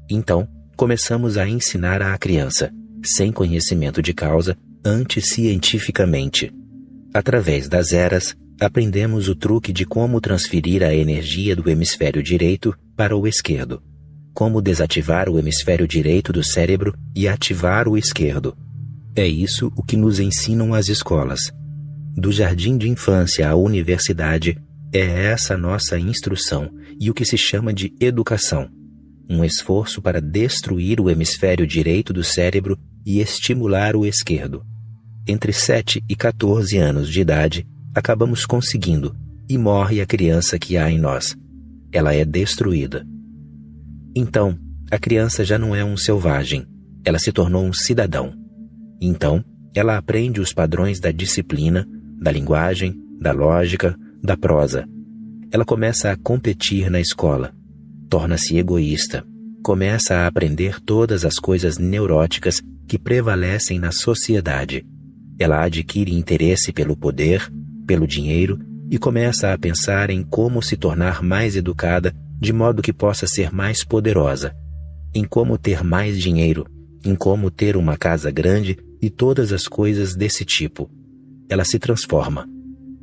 Então, começamos a ensinar à criança, sem conhecimento de causa, anticientificamente. Através das eras, aprendemos o truque de como transferir a energia do hemisfério direito para o esquerdo, como desativar o hemisfério direito do cérebro e ativar o esquerdo. É isso o que nos ensinam as escolas. Do jardim de infância à universidade, é essa nossa instrução e o que se chama de educação. Um esforço para destruir o hemisfério direito do cérebro e estimular o esquerdo. Entre 7 e 14 anos de idade, acabamos conseguindo, e morre a criança que há em nós. Ela é destruída. Então, a criança já não é um selvagem, ela se tornou um cidadão. Então, ela aprende os padrões da disciplina, da linguagem, da lógica, da prosa. Ela começa a competir na escola. Torna-se egoísta. Começa a aprender todas as coisas neuróticas que prevalecem na sociedade. Ela adquire interesse pelo poder, pelo dinheiro e começa a pensar em como se tornar mais educada de modo que possa ser mais poderosa, em como ter mais dinheiro, em como ter uma casa grande e todas as coisas desse tipo. Ela se transforma.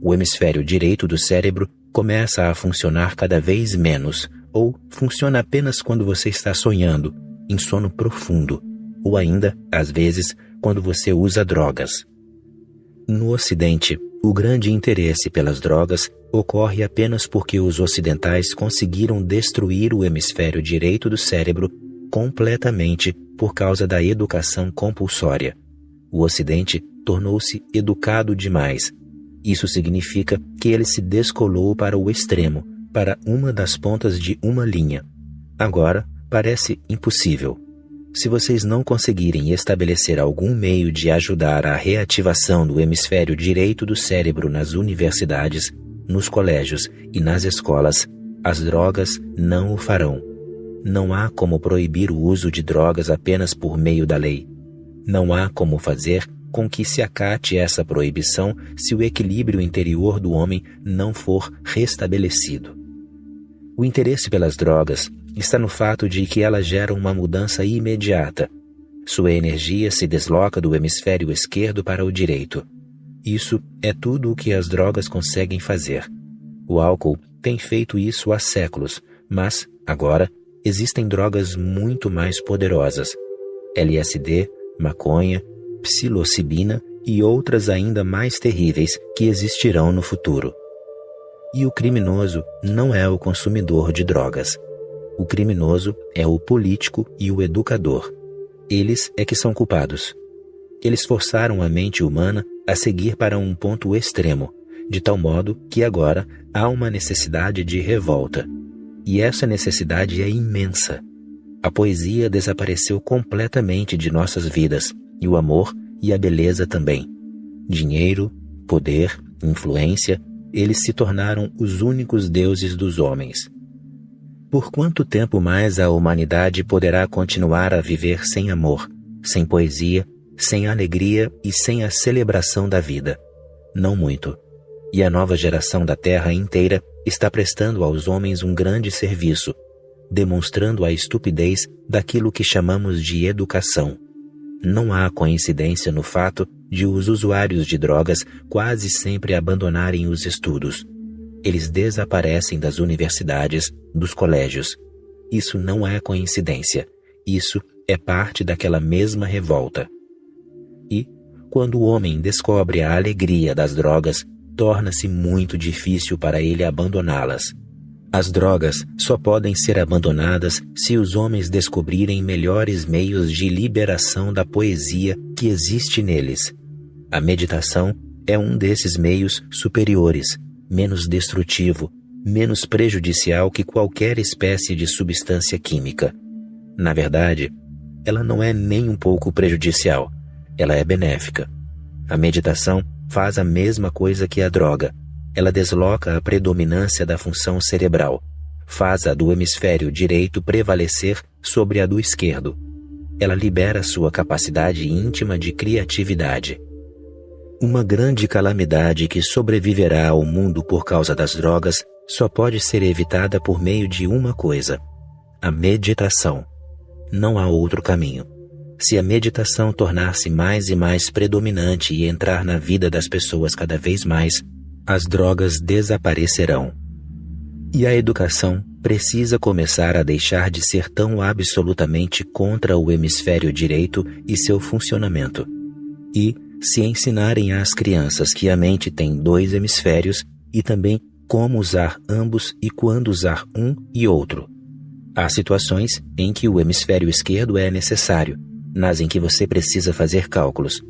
O hemisfério direito do cérebro começa a funcionar cada vez menos, ou funciona apenas quando você está sonhando, em sono profundo, ou ainda, às vezes, quando você usa drogas. No Ocidente, o grande interesse pelas drogas ocorre apenas porque os ocidentais conseguiram destruir o hemisfério direito do cérebro completamente por causa da educação compulsória. O Ocidente tornou-se educado demais. Isso significa que ele se descolou para o extremo, para uma das pontas de uma linha. Agora, parece impossível. Se vocês não conseguirem estabelecer algum meio de ajudar a reativação do hemisfério direito do cérebro nas universidades, nos colégios e nas escolas, as drogas não o farão. Não há como proibir o uso de drogas apenas por meio da lei. Não há como fazer com que se acate essa proibição se o equilíbrio interior do homem não for restabelecido. O interesse pelas drogas está no fato de que elas geram uma mudança imediata. Sua energia se desloca do hemisfério esquerdo para o direito. Isso é tudo o que as drogas conseguem fazer. O álcool tem feito isso há séculos, mas, agora, existem drogas muito mais poderosas. LSD, maconha, psilocibina e outras ainda mais terríveis que existirão no futuro. E o criminoso não é o consumidor de drogas. O criminoso é o político e o educador. Eles é que são culpados. Eles forçaram a mente humana a seguir para um ponto extremo, de tal modo que agora há uma necessidade de revolta. E essa necessidade é imensa. A poesia desapareceu completamente de nossas vidas, e o amor e a beleza também. Dinheiro, poder, influência, eles se tornaram os únicos deuses dos homens. Por quanto tempo mais a humanidade poderá continuar a viver sem amor, sem poesia, sem alegria e sem a celebração da vida? Não muito. E a nova geração da Terra inteira está prestando aos homens um grande serviço, demonstrando a estupidez daquilo que chamamos de educação. Não há coincidência no fato de os usuários de drogas quase sempre abandonarem os estudos. Eles desaparecem das universidades, dos colégios. Isso não é coincidência. Isso é parte daquela mesma revolta. E, quando o homem descobre a alegria das drogas, torna-se muito difícil para ele abandoná-las. As drogas só podem ser abandonadas se os homens descobrirem melhores meios de liberação da poesia que existe neles. A meditação é um desses meios superiores, menos destrutivo, menos prejudicial que qualquer espécie de substância química. Na verdade, ela não é nem um pouco prejudicial, ela é benéfica. A meditação faz a mesma coisa que a droga. Ela desloca a predominância da função cerebral, faz a do hemisfério direito prevalecer sobre a do esquerdo. Ela libera sua capacidade íntima de criatividade. Uma grande calamidade que sobreviverá ao mundo por causa das drogas só pode ser evitada por meio de uma coisa: a meditação. Não há outro caminho. Se a meditação tornar-se mais e mais predominante e entrar na vida das pessoas cada vez mais, as drogas desaparecerão. E a educação precisa começar a deixar de ser tão absolutamente contra o hemisfério direito e seu funcionamento. E se ensinarem às crianças que a mente tem 2 hemisférios e também como usar ambos e quando usar um e outro. Há situações em que o hemisfério esquerdo é necessário, nas em que você precisa fazer cálculos,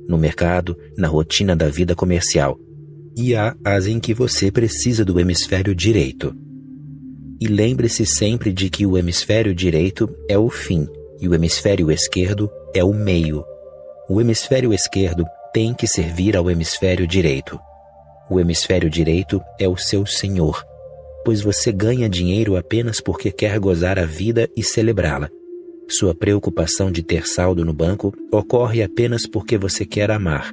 no mercado, na rotina da vida comercial, e há as em que você precisa do hemisfério direito. E lembre-se sempre de que o hemisfério direito é o fim e o hemisfério esquerdo é o meio. O hemisfério esquerdo tem que servir ao hemisfério direito. O hemisfério direito é o seu senhor, pois você ganha dinheiro apenas porque quer gozar a vida e celebrá-la. Sua preocupação de ter saldo no banco ocorre apenas porque você quer amar.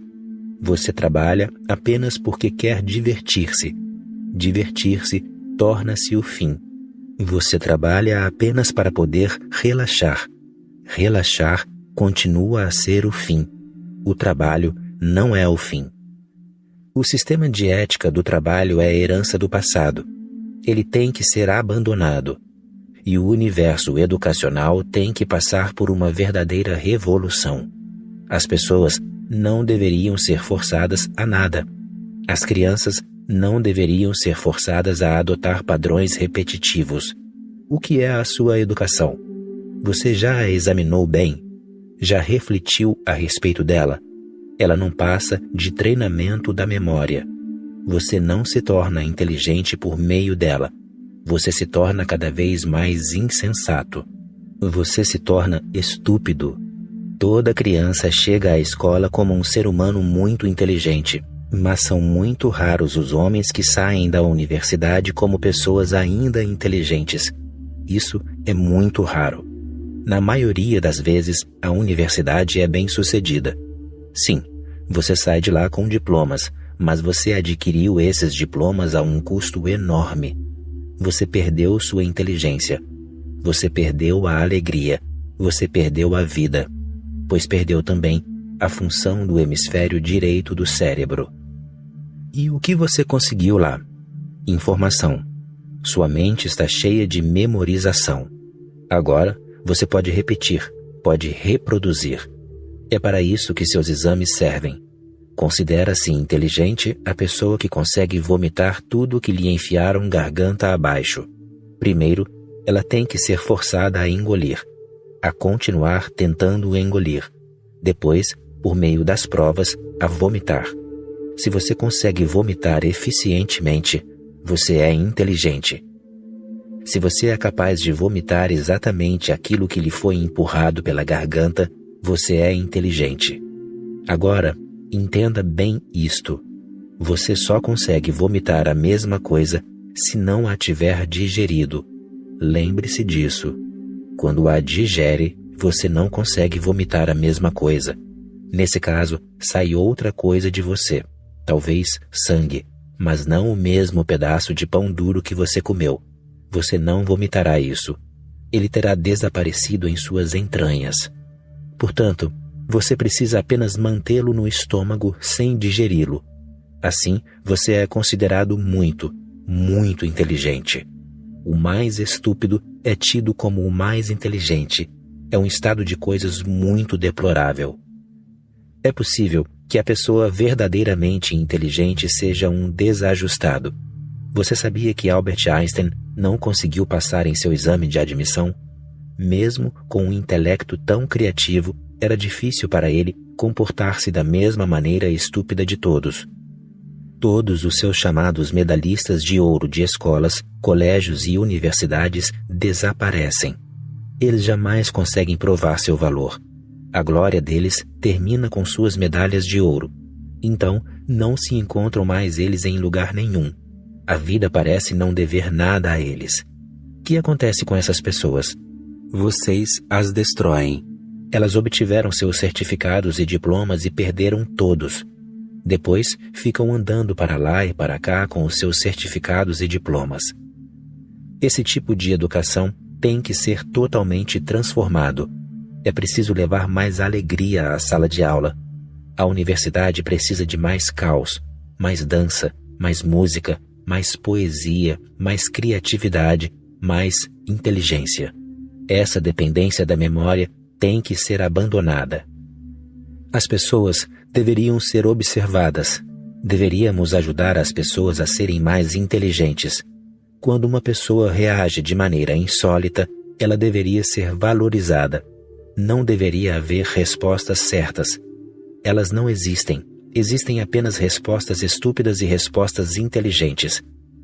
Você trabalha apenas porque quer divertir-se. Divertir-se torna-se o fim. Você trabalha apenas para poder relaxar. Relaxar continua a ser o fim. O trabalho não é o fim. O sistema de ética do trabalho é herança do passado. Ele tem que ser abandonado. E o universo educacional tem que passar por uma verdadeira revolução. As pessoas não deveriam ser forçadas a nada. As crianças não deveriam ser forçadas a adotar padrões repetitivos. O que é a sua educação? Você já a examinou bem? Já refletiu a respeito dela? Ela não passa de treinamento da memória. Você não se torna inteligente por meio dela. Você se torna cada vez mais insensato. Você se torna estúpido. Toda criança chega à escola como um ser humano muito inteligente, mas são muito raros os homens que saem da universidade como pessoas ainda inteligentes. Isso é muito raro. Na maioria das vezes, a universidade é bem-sucedida. Sim, você sai de lá com diplomas, mas você adquiriu esses diplomas a um custo enorme. Você perdeu sua inteligência. Você perdeu a alegria. Você perdeu a vida. Pois perdeu também a função do hemisfério direito do cérebro. E o que você conseguiu lá? Informação. Sua mente está cheia de memorização. Agora, você pode repetir, pode reproduzir. É para isso que seus exames servem. Considera-se inteligente a pessoa que consegue vomitar tudo que lhe enfiaram garganta abaixo. Primeiro, ela tem que ser forçada a engolir, a continuar tentando engolir. Depois, por meio das provas, a vomitar. Se você consegue vomitar eficientemente, você é inteligente. Se você é capaz de vomitar exatamente aquilo que lhe foi empurrado pela garganta, você é inteligente. Agora, entenda bem isto. Você só consegue vomitar a mesma coisa se não a tiver digerido. Lembre-se disso. Quando a digere, você não consegue vomitar a mesma coisa. Nesse caso, sai outra coisa de você. Talvez sangue, mas não o mesmo pedaço de pão duro que você comeu. Você não vomitará isso. Ele terá desaparecido em suas entranhas. Portanto, você precisa apenas mantê-lo no estômago sem digeri-lo. Assim, você é considerado muito, muito inteligente. O mais estúpido é tido como o mais inteligente. É um estado de coisas muito deplorável. É possível que a pessoa verdadeiramente inteligente seja um desajustado. Você sabia que Albert Einstein não conseguiu passar em seu exame de admissão? Mesmo com um intelecto tão criativo, era difícil para ele comportar-se da mesma maneira estúpida de todos. Todos os seus chamados medalhistas de ouro de escolas, colégios e universidades desaparecem. Eles jamais conseguem provar seu valor. A glória deles termina com suas medalhas de ouro. Então, não se encontram mais eles em lugar nenhum. A vida parece não dever nada a eles. O que acontece com essas pessoas? Vocês as destroem. Elas obtiveram seus certificados e diplomas e perderam todos. Depois, ficam andando para lá e para cá com os seus certificados e diplomas. Esse tipo de educação tem que ser totalmente transformado. É preciso levar mais alegria à sala de aula. A universidade precisa de mais caos, mais dança, mais música, mais poesia, mais criatividade, mais inteligência. Essa dependência da memória tem que ser abandonada. As pessoas deveriam ser observadas. Deveríamos ajudar as pessoas a serem mais inteligentes. Quando uma pessoa reage de maneira insólita, ela deveria ser valorizada. Não deveria haver respostas certas. Elas não existem. Existem apenas respostas estúpidas e respostas inteligentes.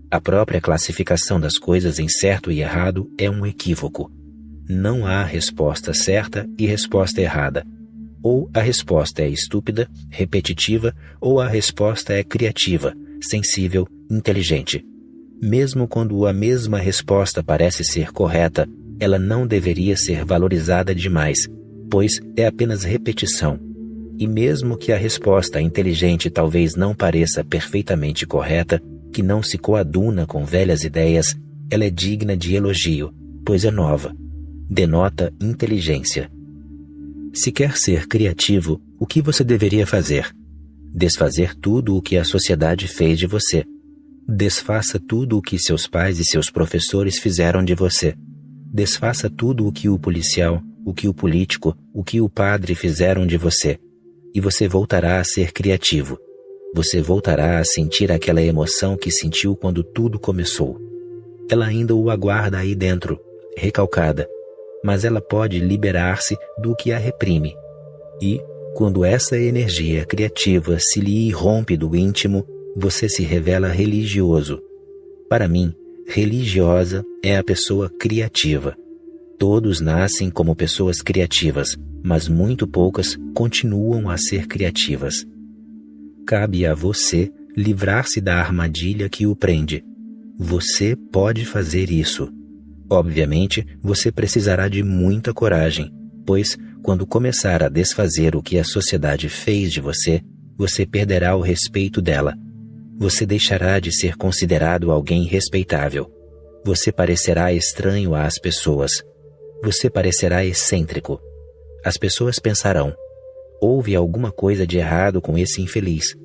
A própria classificação das coisas em certo e errado é um equívoco. Não há resposta certa e resposta errada. Ou a resposta é estúpida, repetitiva, ou a resposta é criativa, sensível, inteligente. Mesmo quando a mesma resposta parece ser correta, ela não deveria ser valorizada demais, pois é apenas repetição. E mesmo que a resposta inteligente talvez não pareça perfeitamente correta, que não se coaduna com velhas ideias, ela é digna de elogio, pois é nova. Denota inteligência. Se quer ser criativo, o que você deveria fazer? Desfazer tudo o que a sociedade fez de você. Desfaça tudo o que seus pais e seus professores fizeram de você. Desfaça tudo o que o policial, o que o político, o que o padre fizeram de você. E você voltará a ser criativo. Você voltará a sentir aquela emoção que sentiu quando tudo começou. Ela ainda o aguarda aí dentro, recalcada, mas ela pode liberar-se do que a reprime. E, quando essa energia criativa se lhe irrompe do íntimo, você se revela religioso. Para mim, religiosa é a pessoa criativa. Todos nascem como pessoas criativas, mas muito poucas continuam a ser criativas. Cabe a você livrar-se da armadilha que o prende. Você pode fazer isso. Obviamente, você precisará de muita coragem, pois, quando começar a desfazer o que a sociedade fez de você, você perderá o respeito dela. Você deixará de ser considerado alguém respeitável. Você parecerá estranho às pessoas. Você parecerá excêntrico. As pessoas pensarão: houve alguma coisa de errado com esse infeliz.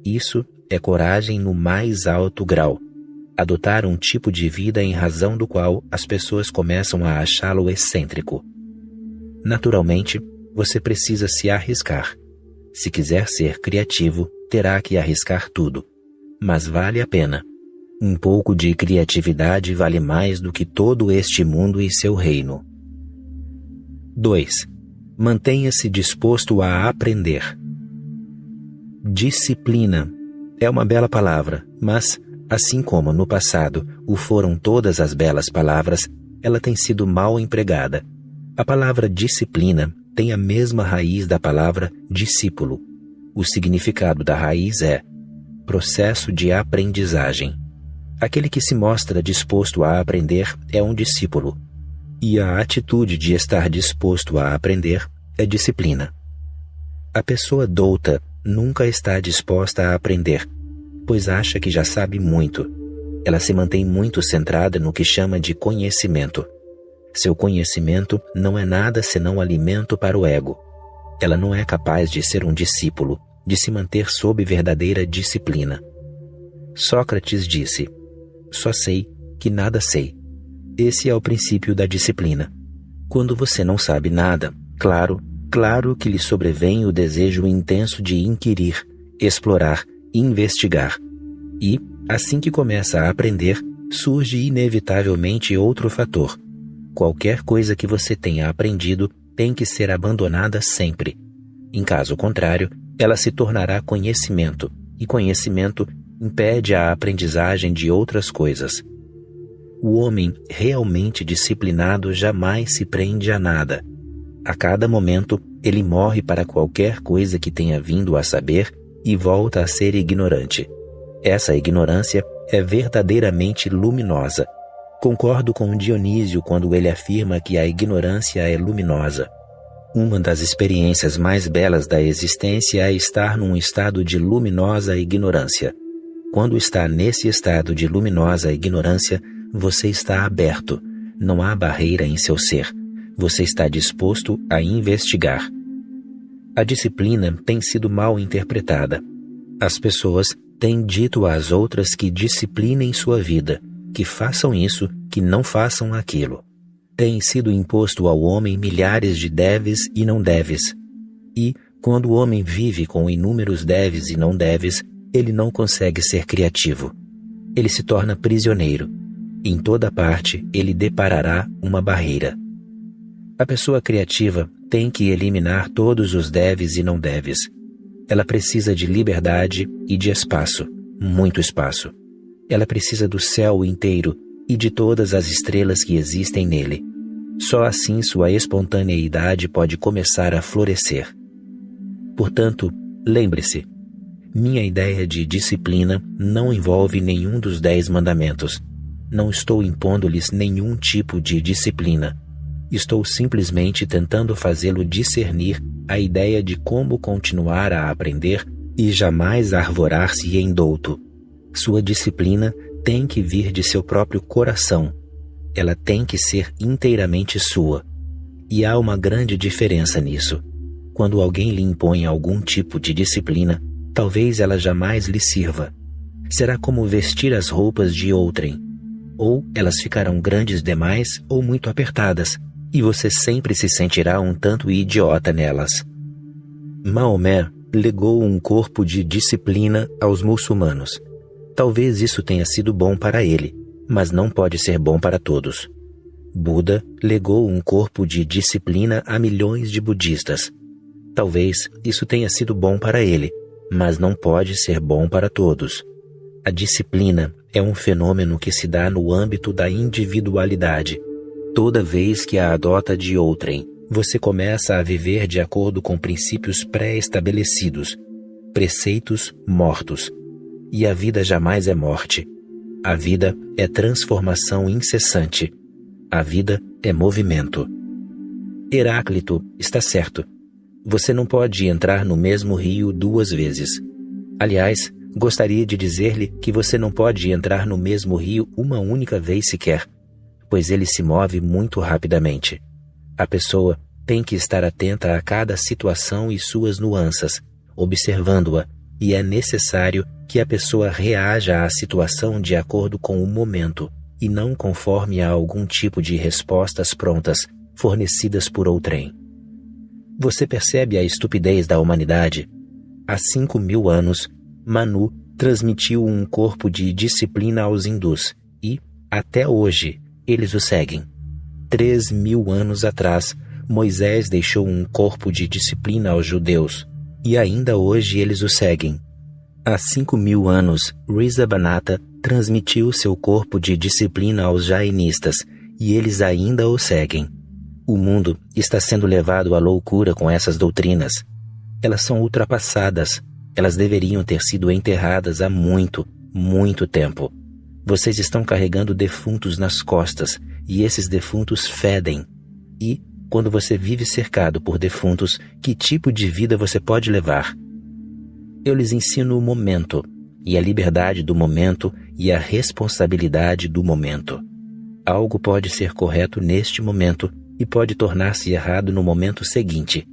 Isso é coragem no mais alto grau. Adotar um tipo de vida em razão do qual as pessoas começam a achá-lo excêntrico. Naturalmente, você precisa se arriscar. Se quiser ser criativo, terá que arriscar tudo. Mas vale a pena. Um pouco de criatividade vale mais do que todo este mundo e seu reino. 2. Mantenha-se disposto a aprender. Disciplina é uma bela palavra, mas, assim como no passado o foram todas as belas palavras, ela tem sido mal empregada. A palavra disciplina tem a mesma raiz da palavra discípulo. O significado da raiz é processo de aprendizagem. Aquele que se mostra disposto a aprender é um discípulo. E a atitude de estar disposto a aprender é disciplina. A pessoa douta nunca está disposta a aprender, pois acha que já sabe muito. Ela se mantém muito centrada no que chama de conhecimento. Seu conhecimento não é nada senão alimento para o ego. Ela não é capaz de ser um discípulo, de se manter sob verdadeira disciplina. Sócrates disse: só sei que nada sei. Esse é o princípio da disciplina. Quando você não sabe nada, claro que lhe sobrevém o desejo intenso de inquirir, explorar, investigar. E, assim que começa a aprender, surge inevitavelmente outro fator. Qualquer coisa que você tenha aprendido tem que ser abandonada sempre. Em caso contrário, ela se tornará conhecimento, e conhecimento impede a aprendizagem de outras coisas. O homem realmente disciplinado jamais se prende a nada. A cada momento, ele morre para qualquer coisa que tenha vindo a saber e volta a ser ignorante. Essa ignorância é verdadeiramente luminosa. Concordo com Dionísio quando ele afirma que a ignorância é luminosa. Uma das experiências mais belas da existência é estar num estado de luminosa ignorância. Quando está nesse estado de luminosa ignorância, você está aberto. Não há barreira em seu ser. Você está disposto a investigar. A disciplina tem sido mal interpretada. As pessoas têm dito às outras que disciplinem sua vida, que façam isso, que não façam aquilo. Tem sido imposto ao homem milhares de deves e não deves. E, quando o homem vive com inúmeros deves e não deves, ele não consegue ser criativo. Ele se torna prisioneiro. Em toda parte, ele deparará uma barreira. A pessoa criativa tem que eliminar todos os deves e não deves. Ela precisa de liberdade e de espaço, muito espaço. Ela precisa do céu inteiro e de todas as estrelas que existem nele. Só assim sua espontaneidade pode começar a florescer. Portanto, lembre-se, minha ideia de disciplina não envolve nenhum dos 10 mandamentos. Não estou impondo-lhes nenhum tipo de disciplina. Estou simplesmente tentando fazê-lo discernir a ideia de como continuar a aprender e jamais arvorar-se em douto. Sua disciplina tem que vir de seu próprio coração. Ela tem que ser inteiramente sua. E há uma grande diferença nisso. Quando alguém lhe impõe algum tipo de disciplina, talvez ela jamais lhe sirva. Será como vestir as roupas de outrem. Ou elas ficarão grandes demais ou muito apertadas, e você sempre se sentirá um tanto idiota nelas. Maomé legou um corpo de disciplina aos muçulmanos. Talvez isso tenha sido bom para ele, mas não pode ser bom para todos. Buda legou um corpo de disciplina a milhões de budistas. Talvez isso tenha sido bom para ele, mas não pode ser bom para todos. A disciplina é um fenômeno que se dá no âmbito da individualidade. Toda vez que a adota de outrem, você começa a viver de acordo com princípios pré-estabelecidos, preceitos mortos. E a vida jamais é morte. A vida é transformação incessante. A vida é movimento. Heráclito está certo. Você não pode entrar no mesmo rio 2 vezes. Aliás, gostaria de dizer-lhe que você não pode entrar no mesmo rio uma única vez sequer, pois ele se move muito rapidamente. A pessoa tem que estar atenta a cada situação e suas nuances, observando-a, e é necessário que a pessoa reaja à situação de acordo com o momento, e não conforme a algum tipo de respostas prontas, fornecidas por outrem. Você percebe a estupidez da humanidade? Há 5.000 anos, Manu transmitiu um corpo de disciplina aos hindus, e, até hoje, eles o seguem. 3.000 anos atrás, Moisés deixou um corpo de disciplina aos judeus, e ainda hoje eles o seguem. Há 5.000 anos, Rishabhanata transmitiu seu corpo de disciplina aos jainistas, e eles ainda o seguem. O mundo está sendo levado à loucura com essas doutrinas. Elas são ultrapassadas. Elas deveriam ter sido enterradas há muito, muito tempo. Vocês estão carregando defuntos nas costas, e esses defuntos fedem. E, quando você vive cercado por defuntos, que tipo de vida você pode levar? Eu lhes ensino o momento, e a liberdade do momento e a responsabilidade do momento. Algo pode ser correto neste momento e pode tornar-se errado no momento seguinte.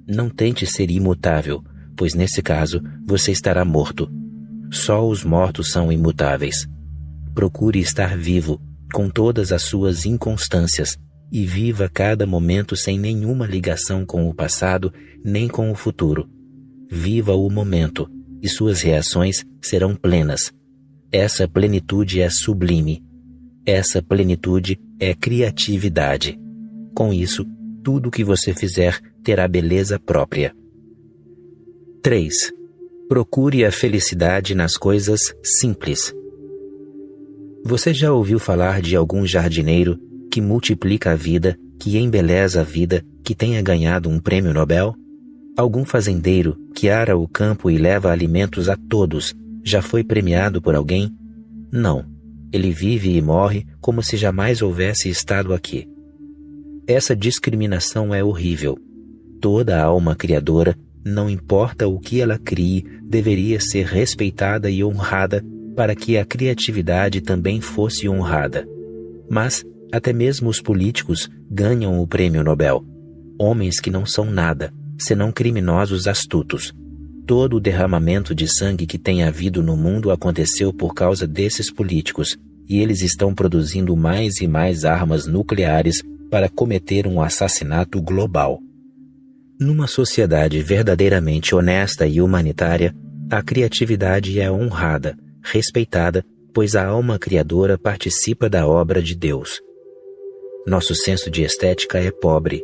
Não tente ser imutável, pois nesse caso você estará morto. Só os mortos são imutáveis. Procure estar vivo, com todas as suas inconstâncias, e viva cada momento sem nenhuma ligação com o passado nem com o futuro. Viva o momento, e suas reações serão plenas. Essa plenitude é sublime. Essa plenitude é criatividade. Com isso, tudo o que você fizer terá beleza própria. 3. Procure a felicidade nas coisas simples. Você já ouviu falar de algum jardineiro que multiplica a vida, que embeleza a vida, que tenha ganhado um prêmio Nobel? Algum fazendeiro que ara o campo e leva alimentos a todos já foi premiado por alguém? Não. Ele vive e morre como se jamais houvesse estado aqui. Essa discriminação é horrível. Toda alma criadora, não importa o que ela crie, deveria ser respeitada e honrada para que a criatividade também fosse honrada. Mas Até mesmo os políticos ganham o prêmio Nobel. Homens que não são nada, senão criminosos astutos. Todo o derramamento de sangue que tem havido no mundo aconteceu por causa desses políticos, e eles estão produzindo mais e mais armas nucleares para cometer um assassinato global. Numa sociedade verdadeiramente honesta e humanitária, a criatividade é honrada, respeitada, pois a alma criadora participa da obra de Deus. Nosso senso de estética é pobre.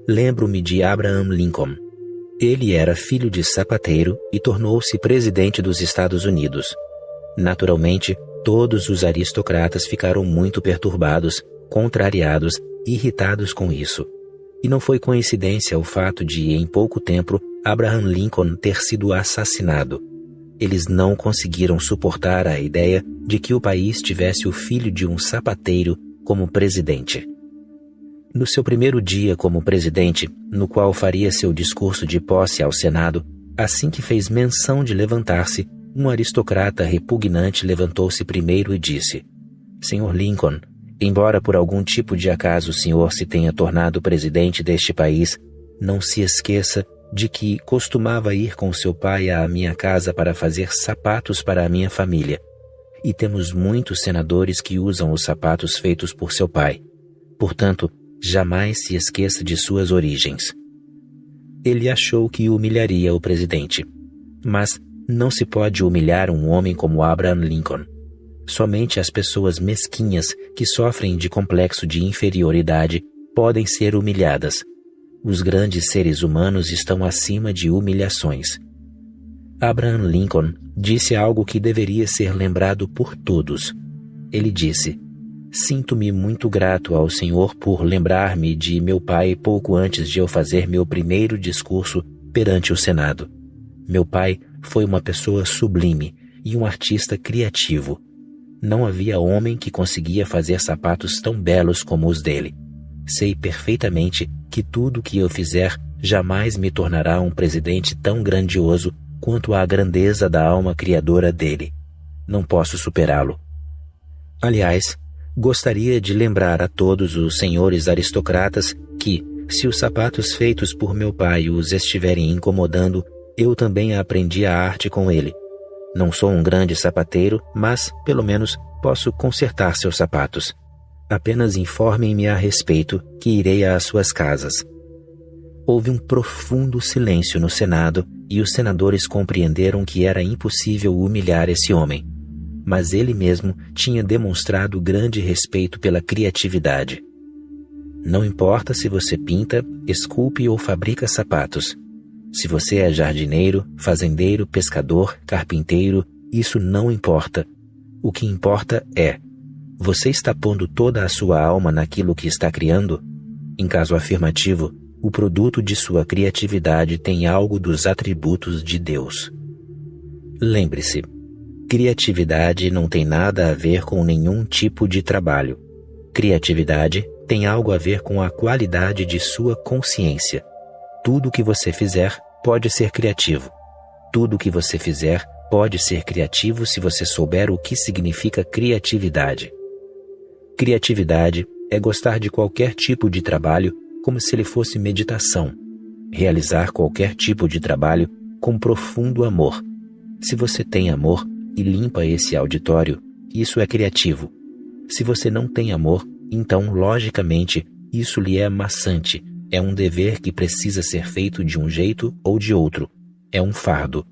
Lembro-me de Abraham Lincoln. Ele era filho de sapateiro e tornou-se presidente dos Estados Unidos. Naturalmente, todos os aristocratas ficaram muito perturbados, contrariados, irritados com isso. E não foi coincidência o fato de, em pouco tempo, Abraham Lincoln ter sido assassinado. Eles não conseguiram suportar a ideia de que o país tivesse o filho de um sapateiro como presidente. No seu primeiro dia como presidente, no qual faria seu discurso de posse ao Senado, assim que fez menção de levantar-se, um aristocrata repugnante levantou-se primeiro e disse: Senhor Lincoln, embora por algum tipo de acaso o senhor se tenha tornado presidente deste país, não se esqueça de que costumava ir com seu pai à minha casa para fazer sapatos para a minha família. E temos muitos senadores que usam os sapatos feitos por seu pai. Portanto, jamais se esqueça de suas origens. Ele achou que humilharia o presidente. Mas não se pode humilhar um homem como Abraham Lincoln. Somente as pessoas mesquinhas que sofrem de complexo de inferioridade podem ser humilhadas. Os grandes seres humanos estão acima de humilhações. Abraham Lincoln disse algo que deveria ser lembrado por todos. Ele disse: Sinto-me muito grato ao Senhor por lembrar-me de meu pai pouco antes de eu fazer meu primeiro discurso perante o Senado. Meu pai foi uma pessoa sublime e um artista criativo. Não havia homem que conseguia fazer sapatos tão belos como os dele. Sei perfeitamente que tudo que eu fizer jamais me tornará um presidente tão grandioso quanto a grandeza da alma criadora dele. Não posso superá-lo. Aliás, gostaria de lembrar a todos os senhores aristocratas que, se os sapatos feitos por meu pai os estiverem incomodando, eu também aprendi a arte com ele. Não sou um grande sapateiro, mas, pelo menos, posso consertar seus sapatos. Apenas informem-me a respeito, que irei às suas casas. Houve um profundo silêncio no Senado e os senadores compreenderam que era impossível humilhar esse homem. Mas ele mesmo tinha demonstrado grande respeito pela criatividade. Não importa se você pinta, esculpe ou fabrica sapatos. Se você é jardineiro, fazendeiro, pescador, carpinteiro, isso não importa. O que importa é: você está pondo toda a sua alma naquilo que está criando? Em caso afirmativo, o produto de sua criatividade tem algo dos atributos de Deus. Lembre-se, criatividade não tem nada a ver com nenhum tipo de trabalho. Criatividade tem algo a ver com a qualidade de sua consciência. Tudo que você fizer pode ser criativo. Tudo que você fizer pode ser criativo se você souber o que significa criatividade. Criatividade é gostar de qualquer tipo de trabalho como se ele fosse meditação. Realizar qualquer tipo de trabalho com profundo amor. Se você tem amor e limpa esse auditório, isso é criativo. Se você não tem amor, então, logicamente, isso lhe é maçante. É um dever que precisa ser feito de um jeito ou de outro. É um fardo.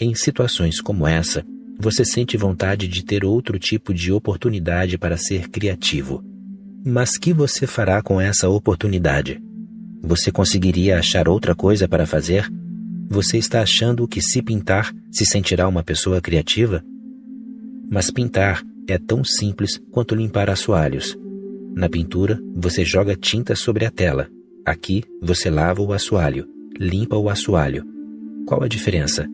Em situações como essa, você sente vontade de ter outro tipo de oportunidade para ser criativo. Mas que você fará com essa oportunidade? Você conseguiria achar outra coisa para fazer? Você está achando que se pintar, se sentirá uma pessoa criativa? Mas pintar é tão simples quanto limpar assoalhos. Na pintura, você joga tinta sobre a tela. Aqui, você lava o assoalho, limpa o assoalho. Qual a diferença?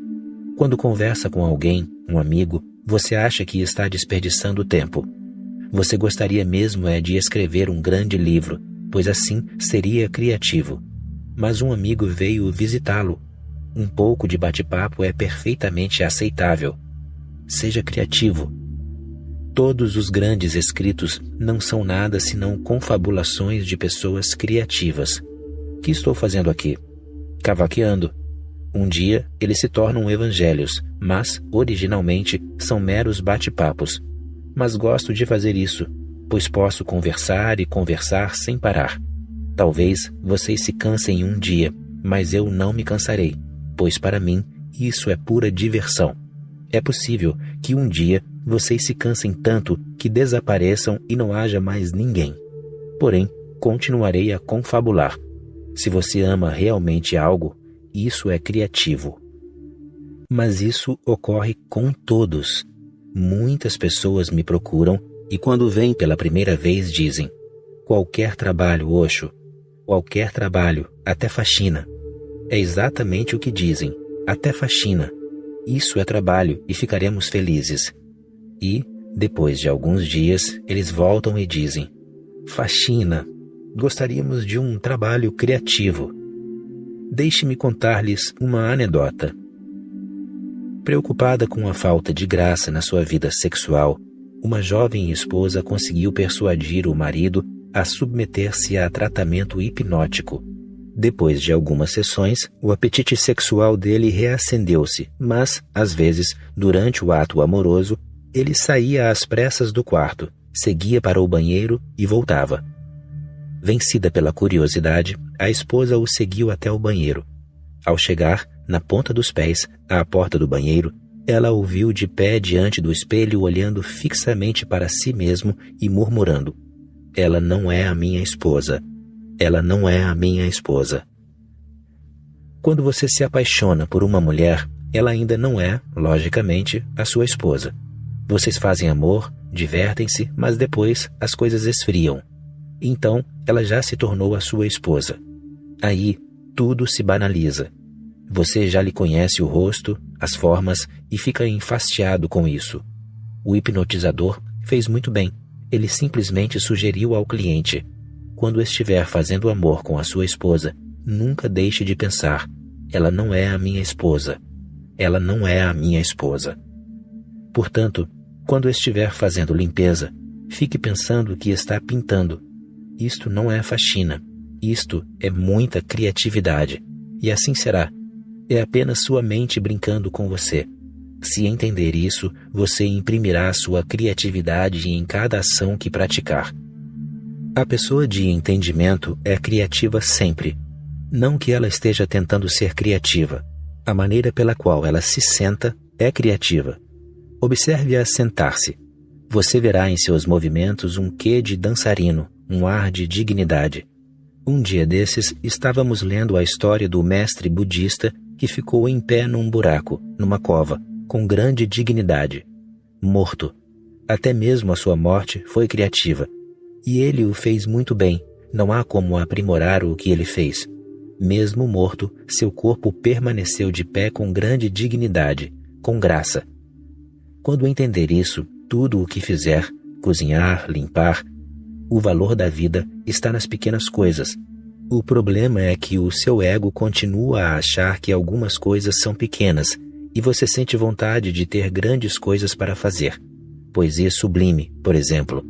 Quando conversa com alguém, um amigo, você acha que está desperdiçando tempo. Você gostaria mesmo de escrever um grande livro, pois assim seria criativo. Mas um amigo veio visitá-lo. Um pouco de bate-papo é perfeitamente aceitável. Seja criativo. Todos os grandes escritos não são nada senão confabulações de pessoas criativas. O que estou fazendo aqui? Cavaqueando. Um dia eles se tornam evangelhos, mas, originalmente, são meros bate-papos. Mas gosto de fazer isso, pois posso conversar e conversar sem parar. Talvez vocês se cansem um dia, mas eu não me cansarei, pois para mim isso é pura diversão. É possível que um dia vocês se cansem tanto que desapareçam e não haja mais ninguém. Porém, continuarei a confabular. Se você ama realmente algo, isso é criativo. Mas isso ocorre com todos. Muitas pessoas me procuram e quando vêm pela primeira vez dizem: qualquer trabalho, Osho, qualquer trabalho, até faxina. É exatamente o que dizem, até faxina. Isso é trabalho e ficaremos felizes. E, depois de alguns dias, eles voltam e dizem: faxina, gostaríamos de um trabalho criativo. Deixe-me contar-lhes uma anedota. Preocupada com a falta de graça na sua vida sexual, uma jovem esposa conseguiu persuadir o marido a submeter-se a tratamento hipnótico. Depois de algumas sessões, o apetite sexual dele reacendeu-se, mas, às vezes, durante o ato amoroso, ele saía às pressas do quarto, seguia para o banheiro e voltava. Vencida pela curiosidade, a esposa o seguiu até o banheiro. Ao chegar, na ponta dos pés, à porta do banheiro, ela o viu de pé diante do espelho olhando fixamente para si mesmo e murmurando: ela não é a minha esposa. Ela não é a minha esposa. Quando você se apaixona por uma mulher, ela ainda não é, logicamente, a sua esposa. Vocês fazem amor, divertem-se, mas depois as coisas esfriam. Então, ela já se tornou a sua esposa. Aí, tudo se banaliza. Você já lhe conhece o rosto, as formas e fica enfastiado com isso. O hipnotizador fez muito bem. Ele simplesmente sugeriu ao cliente: quando estiver fazendo amor com a sua esposa, nunca deixe de pensar: ela não é a minha esposa. Ela não é a minha esposa. Portanto, quando estiver fazendo limpeza, fique pensando que está pintando. Isto não é faxina. Isto é muita criatividade. E assim será. É apenas sua mente brincando com você. Se entender isso, você imprimirá sua criatividade em cada ação que praticar. A pessoa de entendimento é criativa sempre. Não que ela esteja tentando ser criativa. A maneira pela qual ela se senta é criativa. Observe-a sentar-se. Você verá em seus movimentos um quê de dançarino, um ar de dignidade. Um dia desses, estávamos lendo a história do mestre budista que ficou em pé num buraco, numa cova, com grande dignidade. Morto. Até mesmo a sua morte foi criativa. E ele o fez muito bem. Não há como aprimorar o que ele fez. Mesmo morto, seu corpo permaneceu de pé com grande dignidade, com graça. Quando entender isso, tudo o que fizer, cozinhar, limpar, o valor da vida está nas pequenas coisas. O problema é que o seu ego continua a achar que algumas coisas são pequenas e você sente vontade de ter grandes coisas para fazer. Poesia sublime, por exemplo.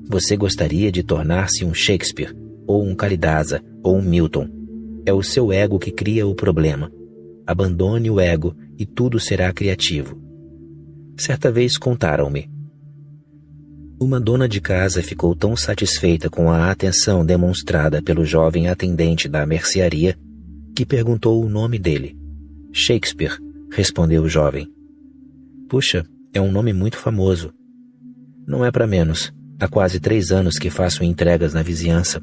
Você gostaria de tornar-se um Shakespeare, ou um Kalidasa, ou um Milton. É o seu ego que cria o problema. Abandone o ego e tudo será criativo. Certa vez contaram-me. Uma dona de casa ficou tão satisfeita com a atenção demonstrada pelo jovem atendente da mercearia que perguntou o nome dele. Shakespeare, respondeu o jovem. Puxa, é um nome muito famoso. Não é para menos. Há quase 3 anos que faço entregas na vizinhança.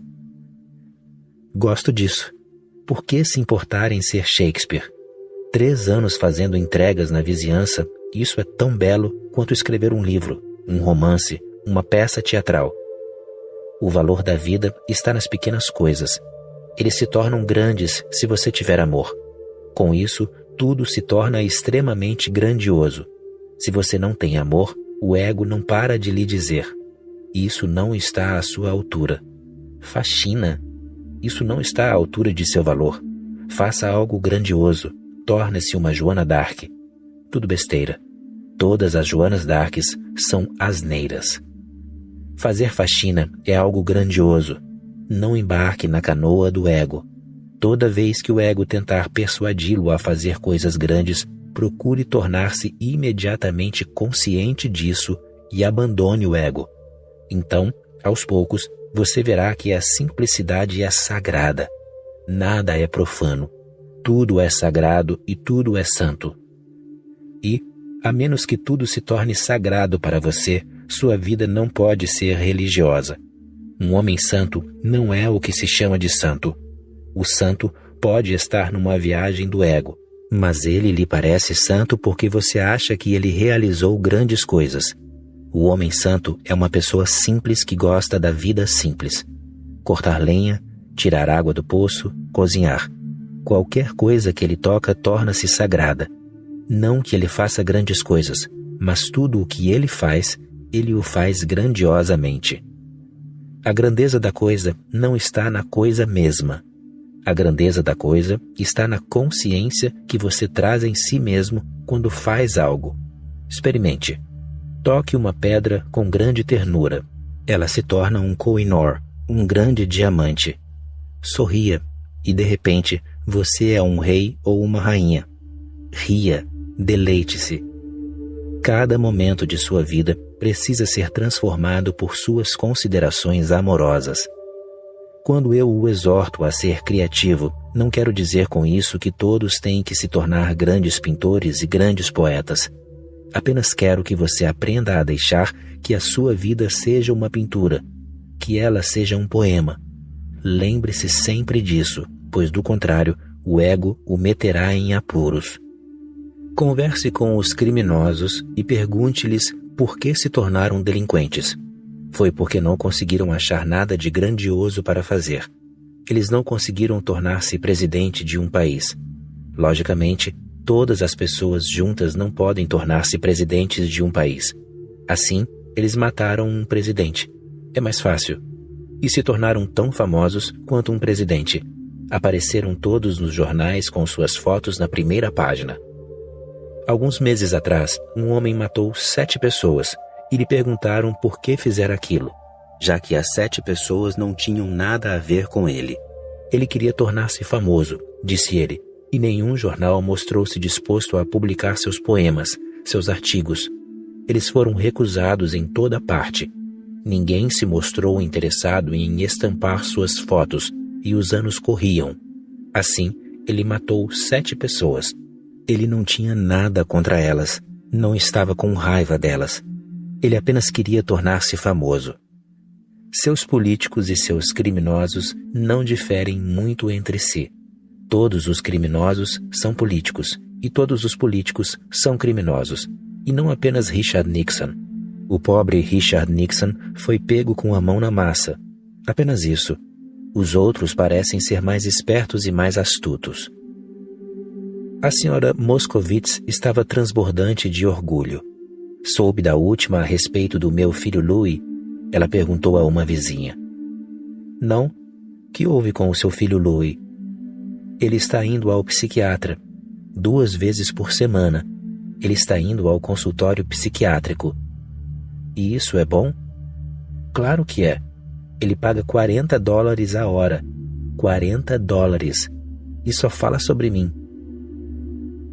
Gosto disso. Por que se importar em ser Shakespeare? 3 anos fazendo entregas na vizinhança, isso é tão belo quanto escrever um livro, um romance, uma peça teatral. O valor da vida está nas pequenas coisas. Eles se tornam grandes se você tiver amor. Com isso, tudo se torna extremamente grandioso. Se você não tem amor, o ego não para de lhe dizer: isso não está à sua altura. Faxina. Isso não está à altura de seu valor. Faça algo grandioso. Torne-se uma Joana d'Arc. Tudo besteira. Todas as Joanas d'Arcs são asneiras. Fazer faxina é algo grandioso. Não embarque na canoa do ego. Toda vez que o ego tentar persuadi-lo a fazer coisas grandes, procure tornar-se imediatamente consciente disso e abandone o ego. Então, aos poucos, você verá que a simplicidade é sagrada. Nada é profano. Tudo é sagrado e tudo é santo. E, a menos que tudo se torne sagrado para você, sua vida não pode ser religiosa. Um homem santo não é o que se chama de santo. O santo pode estar numa viagem do ego, mas ele lhe parece santo porque você acha que ele realizou grandes coisas. O homem santo é uma pessoa simples que gosta da vida simples. Cortar lenha, tirar água do poço, cozinhar. Qualquer coisa que ele toca torna-se sagrada. Não que ele faça grandes coisas, mas tudo o que ele o faz grandiosamente. A grandeza da coisa não está na coisa mesma. A grandeza da coisa está na consciência que você traz em si mesmo quando faz algo. Experimente. Toque uma pedra com grande ternura. Ela se torna um Koh-i-Noor, um grande diamante. Sorria, e de repente você é um rei ou uma rainha. Ria, deleite-se. Cada momento de sua vida precisa ser transformado por suas considerações amorosas. Quando eu o exorto a ser criativo, não quero dizer com isso que todos têm que se tornar grandes pintores e grandes poetas. Apenas quero que você aprenda a deixar que a sua vida seja uma pintura, que ela seja um poema. Lembre-se sempre disso, pois do contrário, o ego o meterá em apuros. Converse com os criminosos e pergunte-lhes por que se tornaram delinquentes. Foi porque não conseguiram achar nada de grandioso para fazer. Eles não conseguiram tornar-se presidente de um país. Logicamente, todas as pessoas juntas não podem tornar-se presidentes de um país. Assim, eles mataram um presidente. É mais fácil. E se tornaram tão famosos quanto um presidente. Apareceram todos nos jornais com suas fotos na primeira página. Alguns meses atrás, um homem matou 7 pessoas e lhe perguntaram por que fizera aquilo, já que as 7 pessoas não tinham nada a ver com ele. Ele queria tornar-se famoso, disse ele, e nenhum jornal mostrou-se disposto a publicar seus poemas, seus artigos. Eles foram recusados em toda parte. Ninguém se mostrou interessado em estampar suas fotos, e os anos corriam. Assim, ele matou 7 pessoas. Ele não tinha nada contra elas, não estava com raiva delas. Ele apenas queria tornar-se famoso. Seus políticos e seus criminosos não diferem muito entre si. Todos os criminosos são políticos, e todos os políticos são criminosos, e não apenas Richard Nixon. O pobre Richard Nixon foi pego com a mão na massa. Apenas isso. Os outros parecem ser mais espertos e mais astutos. A senhora Moscovitz estava transbordante de orgulho. Soube da última a respeito do meu filho Louis? Ela perguntou a uma vizinha. Não? Que houve com o seu filho Louis? Ele está indo ao psiquiatra. 2 vezes por semana. Ele está indo ao consultório psiquiátrico. E isso é bom? Claro que é. Ele paga $40 a hora. $40. E só fala sobre mim.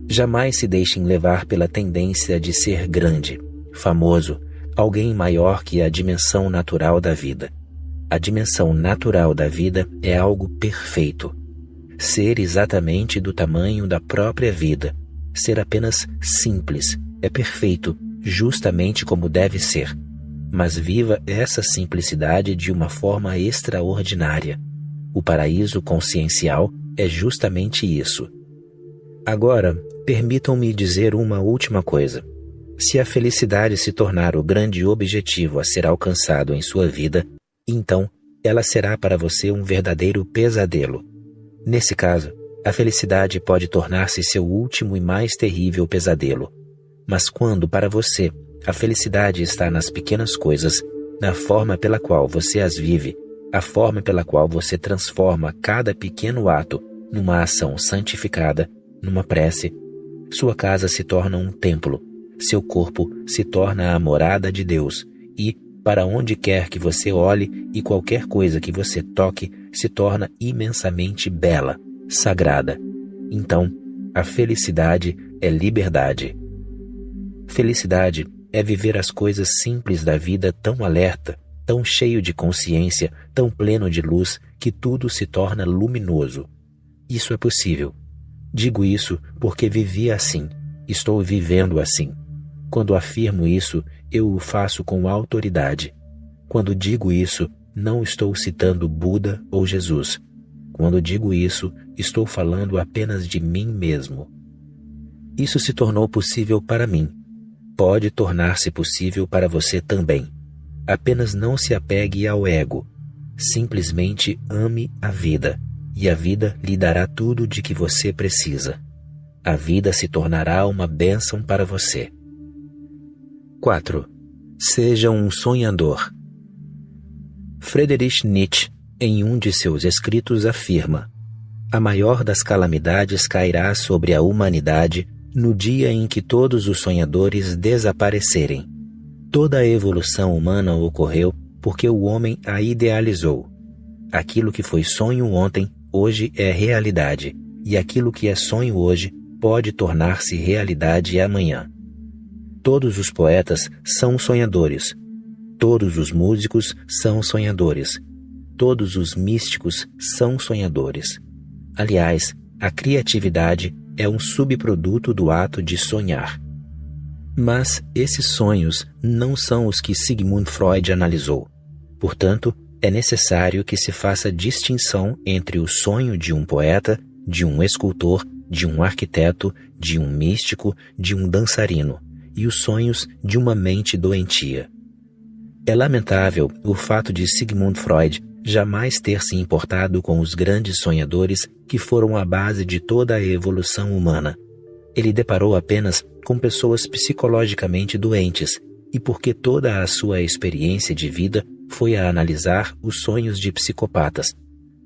Jamais se deixem levar pela tendência de ser grande, famoso, alguém maior que a dimensão natural da vida. A dimensão natural da vida é algo perfeito. Ser exatamente do tamanho da própria vida. Ser apenas simples. É perfeito, justamente como deve ser. Mas viva essa simplicidade de uma forma extraordinária. O paraíso consciencial é justamente isso. Agora, permitam-me dizer uma última coisa. Se a felicidade se tornar o grande objetivo a ser alcançado em sua vida, então ela será para você um verdadeiro pesadelo. Nesse caso, a felicidade pode tornar-se seu último e mais terrível pesadelo. Mas quando, para você, a felicidade está nas pequenas coisas, na forma pela qual você as vive, a forma pela qual você transforma cada pequeno ato numa ação santificada, numa prece, sua casa se torna um templo, seu corpo se torna a morada de Deus e, para onde quer que você olhe e qualquer coisa que você toque, se torna imensamente bela, sagrada. Então, a felicidade é liberdade. Felicidade é viver as coisas simples da vida tão alerta, tão cheio de consciência, tão pleno de luz, que tudo se torna luminoso. Isso é possível. Digo isso porque vivi assim, estou vivendo assim. Quando afirmo isso, eu o faço com autoridade. Quando digo isso, não estou citando Buda ou Jesus. Quando digo isso, estou falando apenas de mim mesmo. Isso se tornou possível para mim. Pode tornar-se possível para você também. Apenas não se apegue ao ego. Simplesmente ame a vida, e a vida lhe dará tudo de que você precisa. A vida se tornará uma bênção para você. 4. Seja um sonhador. Friedrich Nietzsche, em um de seus escritos, afirma: a maior das calamidades cairá sobre a humanidade no dia em que todos os sonhadores desaparecerem. Toda a evolução humana ocorreu porque o homem a idealizou. Aquilo que foi sonho ontem, hoje é realidade, e aquilo que é sonho hoje pode tornar-se realidade amanhã. Todos os poetas são sonhadores. Todos os músicos são sonhadores. Todos os místicos são sonhadores. Aliás, a criatividade é um subproduto do ato de sonhar. Mas esses sonhos não são os que Sigmund Freud analisou. Portanto, é necessário que se faça distinção entre o sonho de um poeta, de um escultor, de um arquiteto, de um místico, de um dançarino, e os sonhos de uma mente doentia. É lamentável o fato de Sigmund Freud jamais ter se importado com os grandes sonhadores que foram a base de toda a evolução humana. Ele deparou apenas com pessoas psicologicamente doentes, e porque toda a sua experiência de vida foi a analisar os sonhos de psicopatas.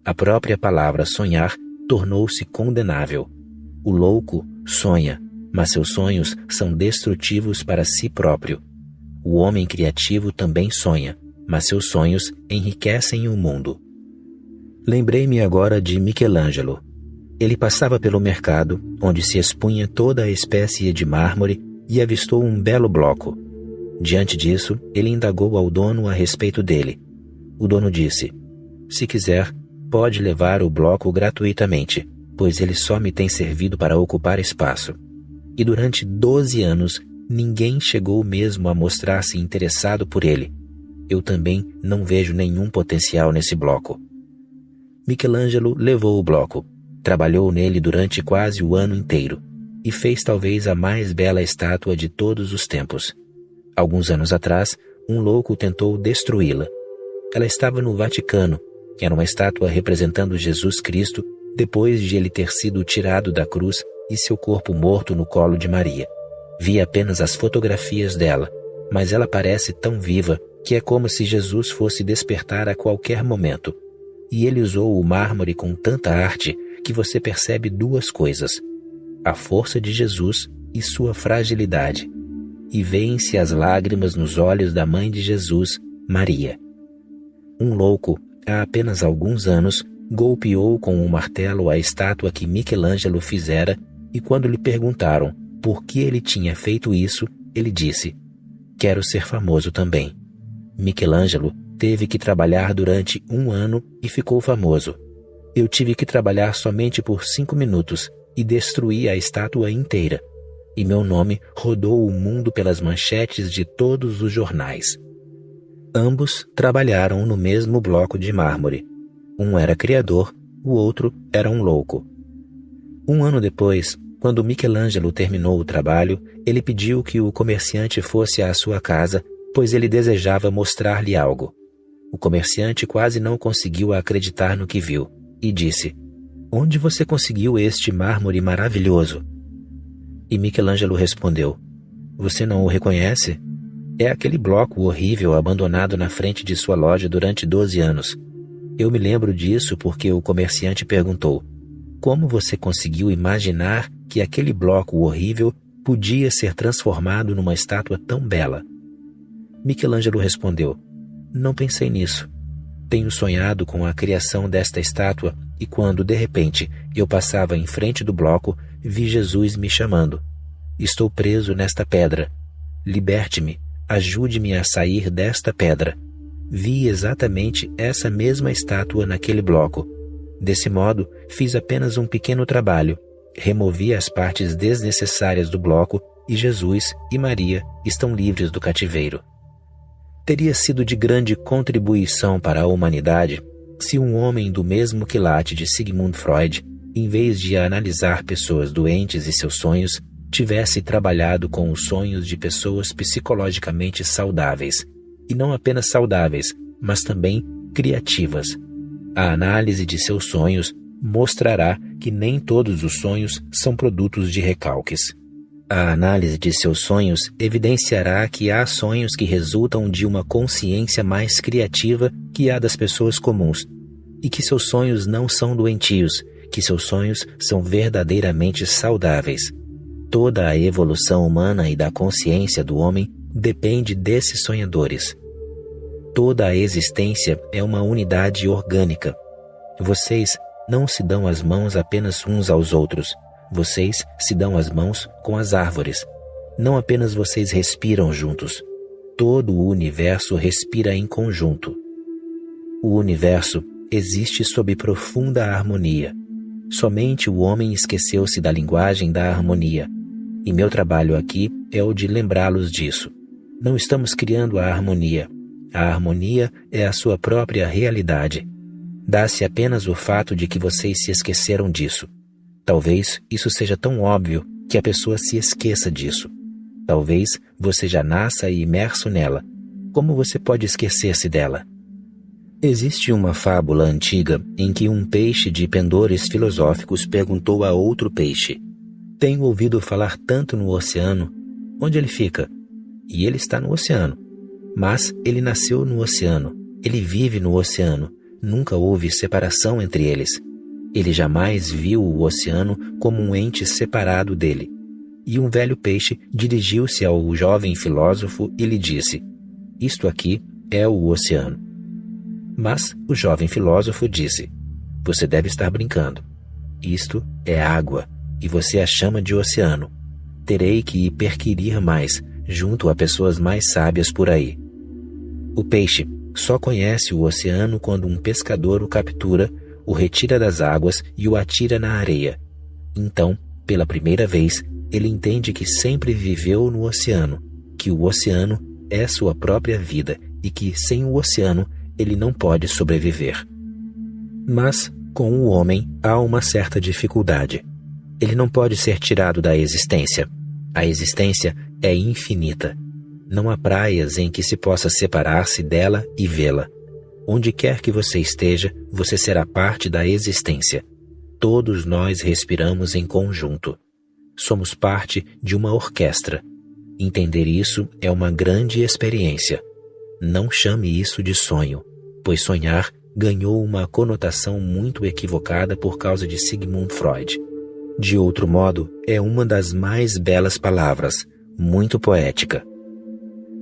A própria palavra sonhar tornou-se condenável. O louco sonha, mas seus sonhos são destrutivos para si próprio. O homem criativo também sonha, mas seus sonhos enriquecem o mundo. Lembrei-me agora de Michelangelo. Ele passava pelo mercado, onde se expunha toda a espécie de mármore, e avistou um belo bloco. Diante disso, ele indagou ao dono a respeito dele. O dono disse: se quiser, pode levar o bloco gratuitamente, pois ele só me tem servido para ocupar espaço. E durante 12 anos, ninguém chegou mesmo a mostrar-se interessado por ele. Eu também não vejo nenhum potencial nesse bloco. Michelangelo levou o bloco, trabalhou nele durante quase o ano inteiro, e fez talvez a mais bela estátua de todos os tempos. Alguns anos atrás, um louco tentou destruí-la. Ela estava no Vaticano. Era uma estátua representando Jesus Cristo depois de ele ter sido tirado da cruz e seu corpo morto no colo de Maria. Vi apenas as fotografias dela, mas ela parece tão viva que é como se Jesus fosse despertar a qualquer momento. E ele usou o mármore com tanta arte que você percebe duas coisas: a força de Jesus e sua fragilidade. E veem-se as lágrimas nos olhos da mãe de Jesus, Maria. Um louco, há apenas alguns anos, golpeou com um martelo a estátua que Michelangelo fizera, e quando lhe perguntaram por que ele tinha feito isso, ele disse: quero ser famoso também. Michelangelo teve que trabalhar durante 1 ano e ficou famoso. Eu tive que trabalhar somente por 5 minutos e destruí a estátua inteira. E meu nome rodou o mundo pelas manchetes de todos os jornais. Ambos trabalharam no mesmo bloco de mármore. Um era criador, o outro era um louco. 1 ano depois, quando Michelangelo terminou o trabalho, ele pediu que o comerciante fosse à sua casa, pois ele desejava mostrar-lhe algo. O comerciante quase não conseguiu acreditar no que viu, e disse: onde você conseguiu este mármore maravilhoso? E Michelangelo respondeu: você não o reconhece? É aquele bloco horrível abandonado na frente de sua loja durante 12 anos. Eu me lembro disso porque o comerciante perguntou: como você conseguiu imaginar que aquele bloco horrível podia ser transformado numa estátua tão bela? Michelangelo respondeu: não pensei nisso. Tenho sonhado com a criação desta estátua e quando, de repente, eu passava em frente do bloco, vi Jesus me chamando. Estou preso nesta pedra. Liberte-me, ajude-me a sair desta pedra. Vi exatamente essa mesma estátua naquele bloco. Desse modo, fiz apenas um pequeno trabalho. Removi as partes desnecessárias do bloco e Jesus e Maria estão livres do cativeiro. Teria sido de grande contribuição para a humanidade se um homem do mesmo quilate de Sigmund Freud, em vez de analisar pessoas doentes e seus sonhos, tivesse trabalhado com os sonhos de pessoas psicologicamente saudáveis, e não apenas saudáveis, mas também criativas. A análise de seus sonhos mostrará que nem todos os sonhos são produtos de recalques. A análise de seus sonhos evidenciará que há sonhos que resultam de uma consciência mais criativa que a das pessoas comuns, e que seus sonhos não são doentios, que seus sonhos são verdadeiramente saudáveis. Toda a evolução humana e da consciência do homem depende desses sonhadores. Toda a existência é uma unidade orgânica. Vocês não se dão as mãos apenas uns aos outros. Vocês se dão as mãos com as árvores. Não apenas vocês respiram juntos. Todo o universo respira em conjunto. O universo existe sob profunda harmonia. Somente o homem esqueceu-se da linguagem da harmonia. E meu trabalho aqui é o de lembrá-los disso. Não estamos criando a harmonia. A harmonia é a sua própria realidade. Dá-se apenas o fato de que vocês se esqueceram disso. Talvez isso seja tão óbvio que a pessoa se esqueça disso. Talvez você já nasça imerso nela. Como você pode esquecer-se dela? Existe uma fábula antiga em que um peixe de pendores filosóficos perguntou a outro peixe: tenho ouvido falar tanto no oceano. Onde ele fica? E ele está no oceano. Mas ele nasceu no oceano. Ele vive no oceano. Nunca houve separação entre eles. Ele jamais viu o oceano como um ente separado dele. E um velho peixe dirigiu-se ao jovem filósofo e lhe disse: isto aqui é o oceano. Mas o jovem filósofo disse: você deve estar brincando. Isto é água, e você a chama de oceano. Terei que perquirir mais, junto a pessoas mais sábias por aí. O peixe só conhece o oceano quando um pescador o captura, o retira das águas e o atira na areia. Então, pela primeira vez, ele entende que sempre viveu no oceano, que o oceano é sua própria vida e que, sem o oceano, ele não pode sobreviver. Mas, com o homem, há uma certa dificuldade. Ele não pode ser tirado da existência. A existência é infinita. Não há praias em que se possa separar-se dela e vê-la. Onde quer que você esteja, você será parte da existência. Todos nós respiramos em conjunto. Somos parte de uma orquestra. Entender isso é uma grande experiência. Não chame isso de sonho, pois sonhar ganhou uma conotação muito equivocada por causa de Sigmund Freud. De outro modo, é uma das mais belas palavras, muito poética.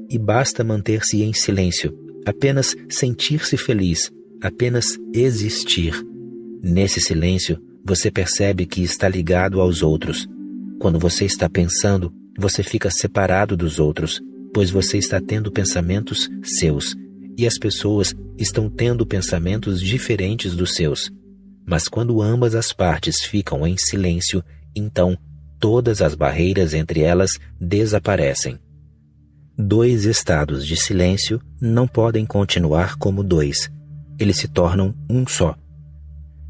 E basta manter-se em silêncio, apenas sentir-se feliz, apenas existir. Nesse silêncio, você percebe que está ligado aos outros. Quando você está pensando, você fica separado dos outros, pois você está tendo pensamentos seus, e as pessoas estão tendo pensamentos diferentes dos seus. Mas quando ambas as partes ficam em silêncio, então todas as barreiras entre elas desaparecem. Dois estados de silêncio não podem continuar como dois. Eles se tornam um só.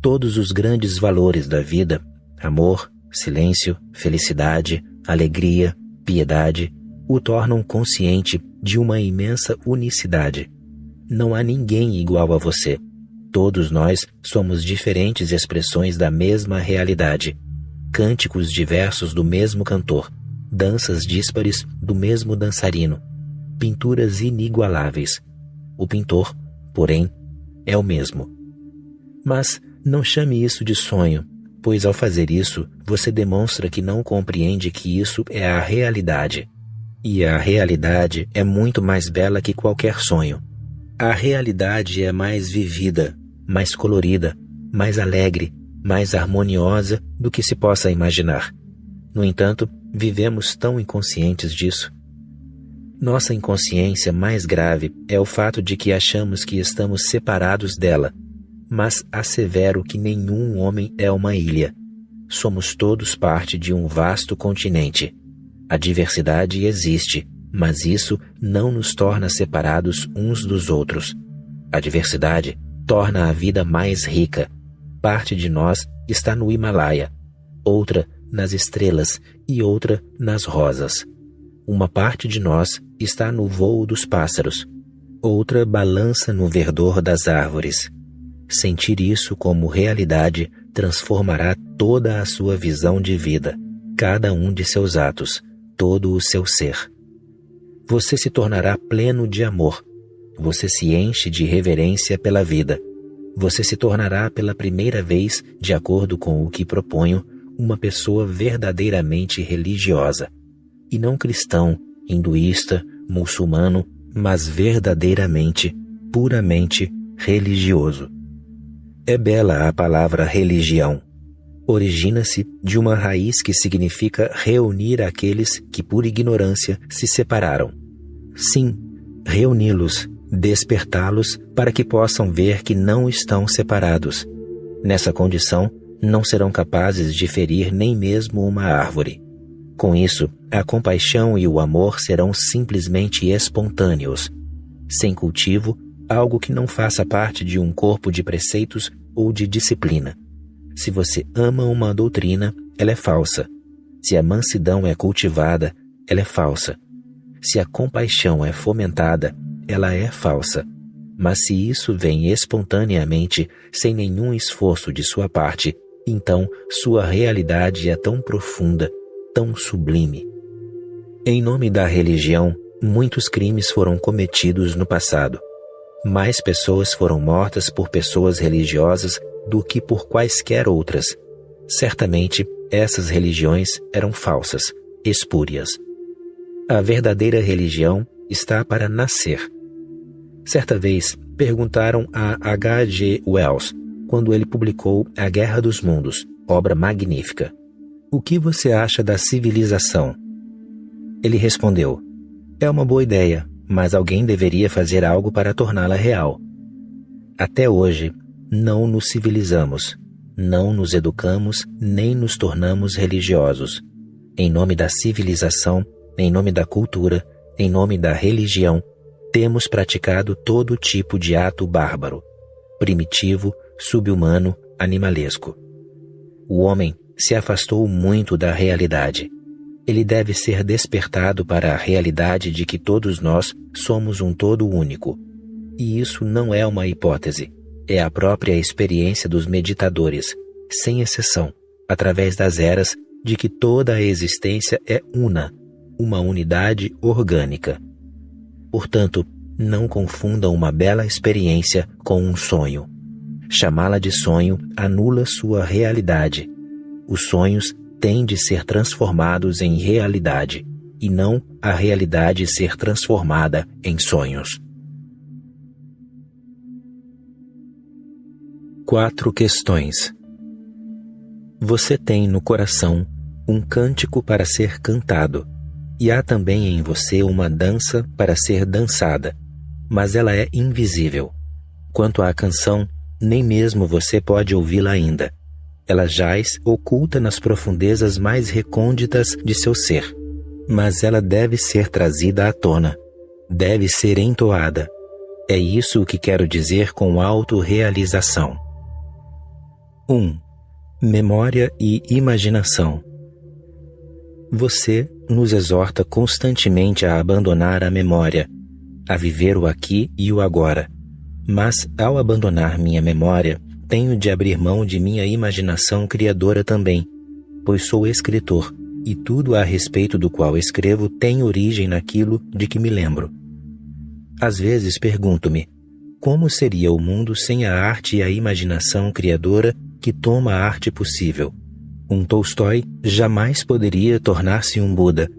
Todos os grandes valores da vida, amor, silêncio, felicidade, alegria, piedade, o tornam consciente de uma imensa unicidade. Não há ninguém igual a você. Todos nós somos diferentes expressões da mesma realidade. Cânticos diversos do mesmo cantor. Danças díspares do mesmo dançarino, pinturas inigualáveis. O pintor, porém, é o mesmo. Mas não chame isso de sonho, pois ao fazer isso, você demonstra que não compreende que isso é a realidade. E a realidade é muito mais bela que qualquer sonho. A realidade é mais vivida, mais colorida, mais alegre, mais harmoniosa do que se possa imaginar. No entanto, vivemos tão inconscientes disso. Nossa inconsciência mais grave é o fato de que achamos que estamos separados dela, mas assevero que nenhum homem é uma ilha. Somos todos parte de um vasto continente. A diversidade existe, mas isso não nos torna separados uns dos outros. A diversidade torna a vida mais rica. Parte de nós está no Himalaia, outra nas estrelas e outra nas rosas. Uma parte de nós está no voo dos pássaros, outra balança no verdor das árvores. Sentir isso como realidade transformará toda a sua visão de vida, cada um de seus atos, todo o seu ser. Você se tornará pleno de amor. Você se enche de reverência pela vida. Você se tornará pela primeira vez, de acordo com o que proponho, uma pessoa verdadeiramente religiosa. E não cristão, hinduísta, muçulmano, mas verdadeiramente, puramente religioso. É bela a palavra religião. Origina-se de uma raiz que significa reunir aqueles que por ignorância se separaram. Sim, reuni-los, despertá-los para que possam ver que não estão separados. Nessa condição, não serão capazes de ferir nem mesmo uma árvore. Com isso, a compaixão e o amor serão simplesmente espontâneos. Sem cultivo, algo que não faça parte de um corpo de preceitos ou de disciplina. Se você ama uma doutrina, ela é falsa. Se a mansidão é cultivada, ela é falsa. Se a compaixão é fomentada, ela é falsa. Mas se isso vem espontaneamente, sem nenhum esforço de sua parte, então sua realidade é tão profunda, tão sublime. Em nome da religião, muitos crimes foram cometidos no passado. Mais pessoas foram mortas por pessoas religiosas do que por quaisquer outras. Certamente, essas religiões eram falsas, espúrias. A verdadeira religião está para nascer. Certa vez, perguntaram a H.G. Wells, quando ele publicou A Guerra dos Mundos, obra magnífica: "O que você acha da civilização?" Ele respondeu: "É uma boa ideia, mas alguém deveria fazer algo para torná-la real." Até hoje, não nos civilizamos, não nos educamos, nem nos tornamos religiosos. Em nome da civilização, em nome da cultura, em nome da religião, temos praticado todo tipo de ato bárbaro, primitivo, subhumano, animalesco. O homem se afastou muito da realidade. Ele deve ser despertado para a realidade de que todos nós somos um todo único. E isso não é uma hipótese, é a própria experiência dos meditadores, sem exceção, através das eras, de que toda a existência é uma unidade orgânica. Portanto, não confunda uma bela experiência com um sonho. Chamá-la de sonho anula sua realidade. Os sonhos têm de ser transformados em realidade, e não a realidade ser transformada em sonhos. 4 questões. Você tem no coração um cântico para ser cantado, e há também em você uma dança para ser dançada, mas ela é invisível. Quanto à canção, nem mesmo você pode ouvi-la ainda. Ela jaz oculta nas profundezas mais recônditas de seu ser, mas ela deve ser trazida à tona, deve ser entoada. É isso o que quero dizer com autorrealização. 1. Memória e imaginação. Você nos exorta constantemente a abandonar a memória, a viver o aqui e o agora. Mas, ao abandonar minha memória, tenho de abrir mão de minha imaginação criadora também, pois sou escritor, e tudo a respeito do qual escrevo tem origem naquilo de que me lembro. Às vezes pergunto-me, como seria o mundo sem a arte e a imaginação criadora que toma a arte possível. Um Tolstói jamais poderia tornar-se um Buda.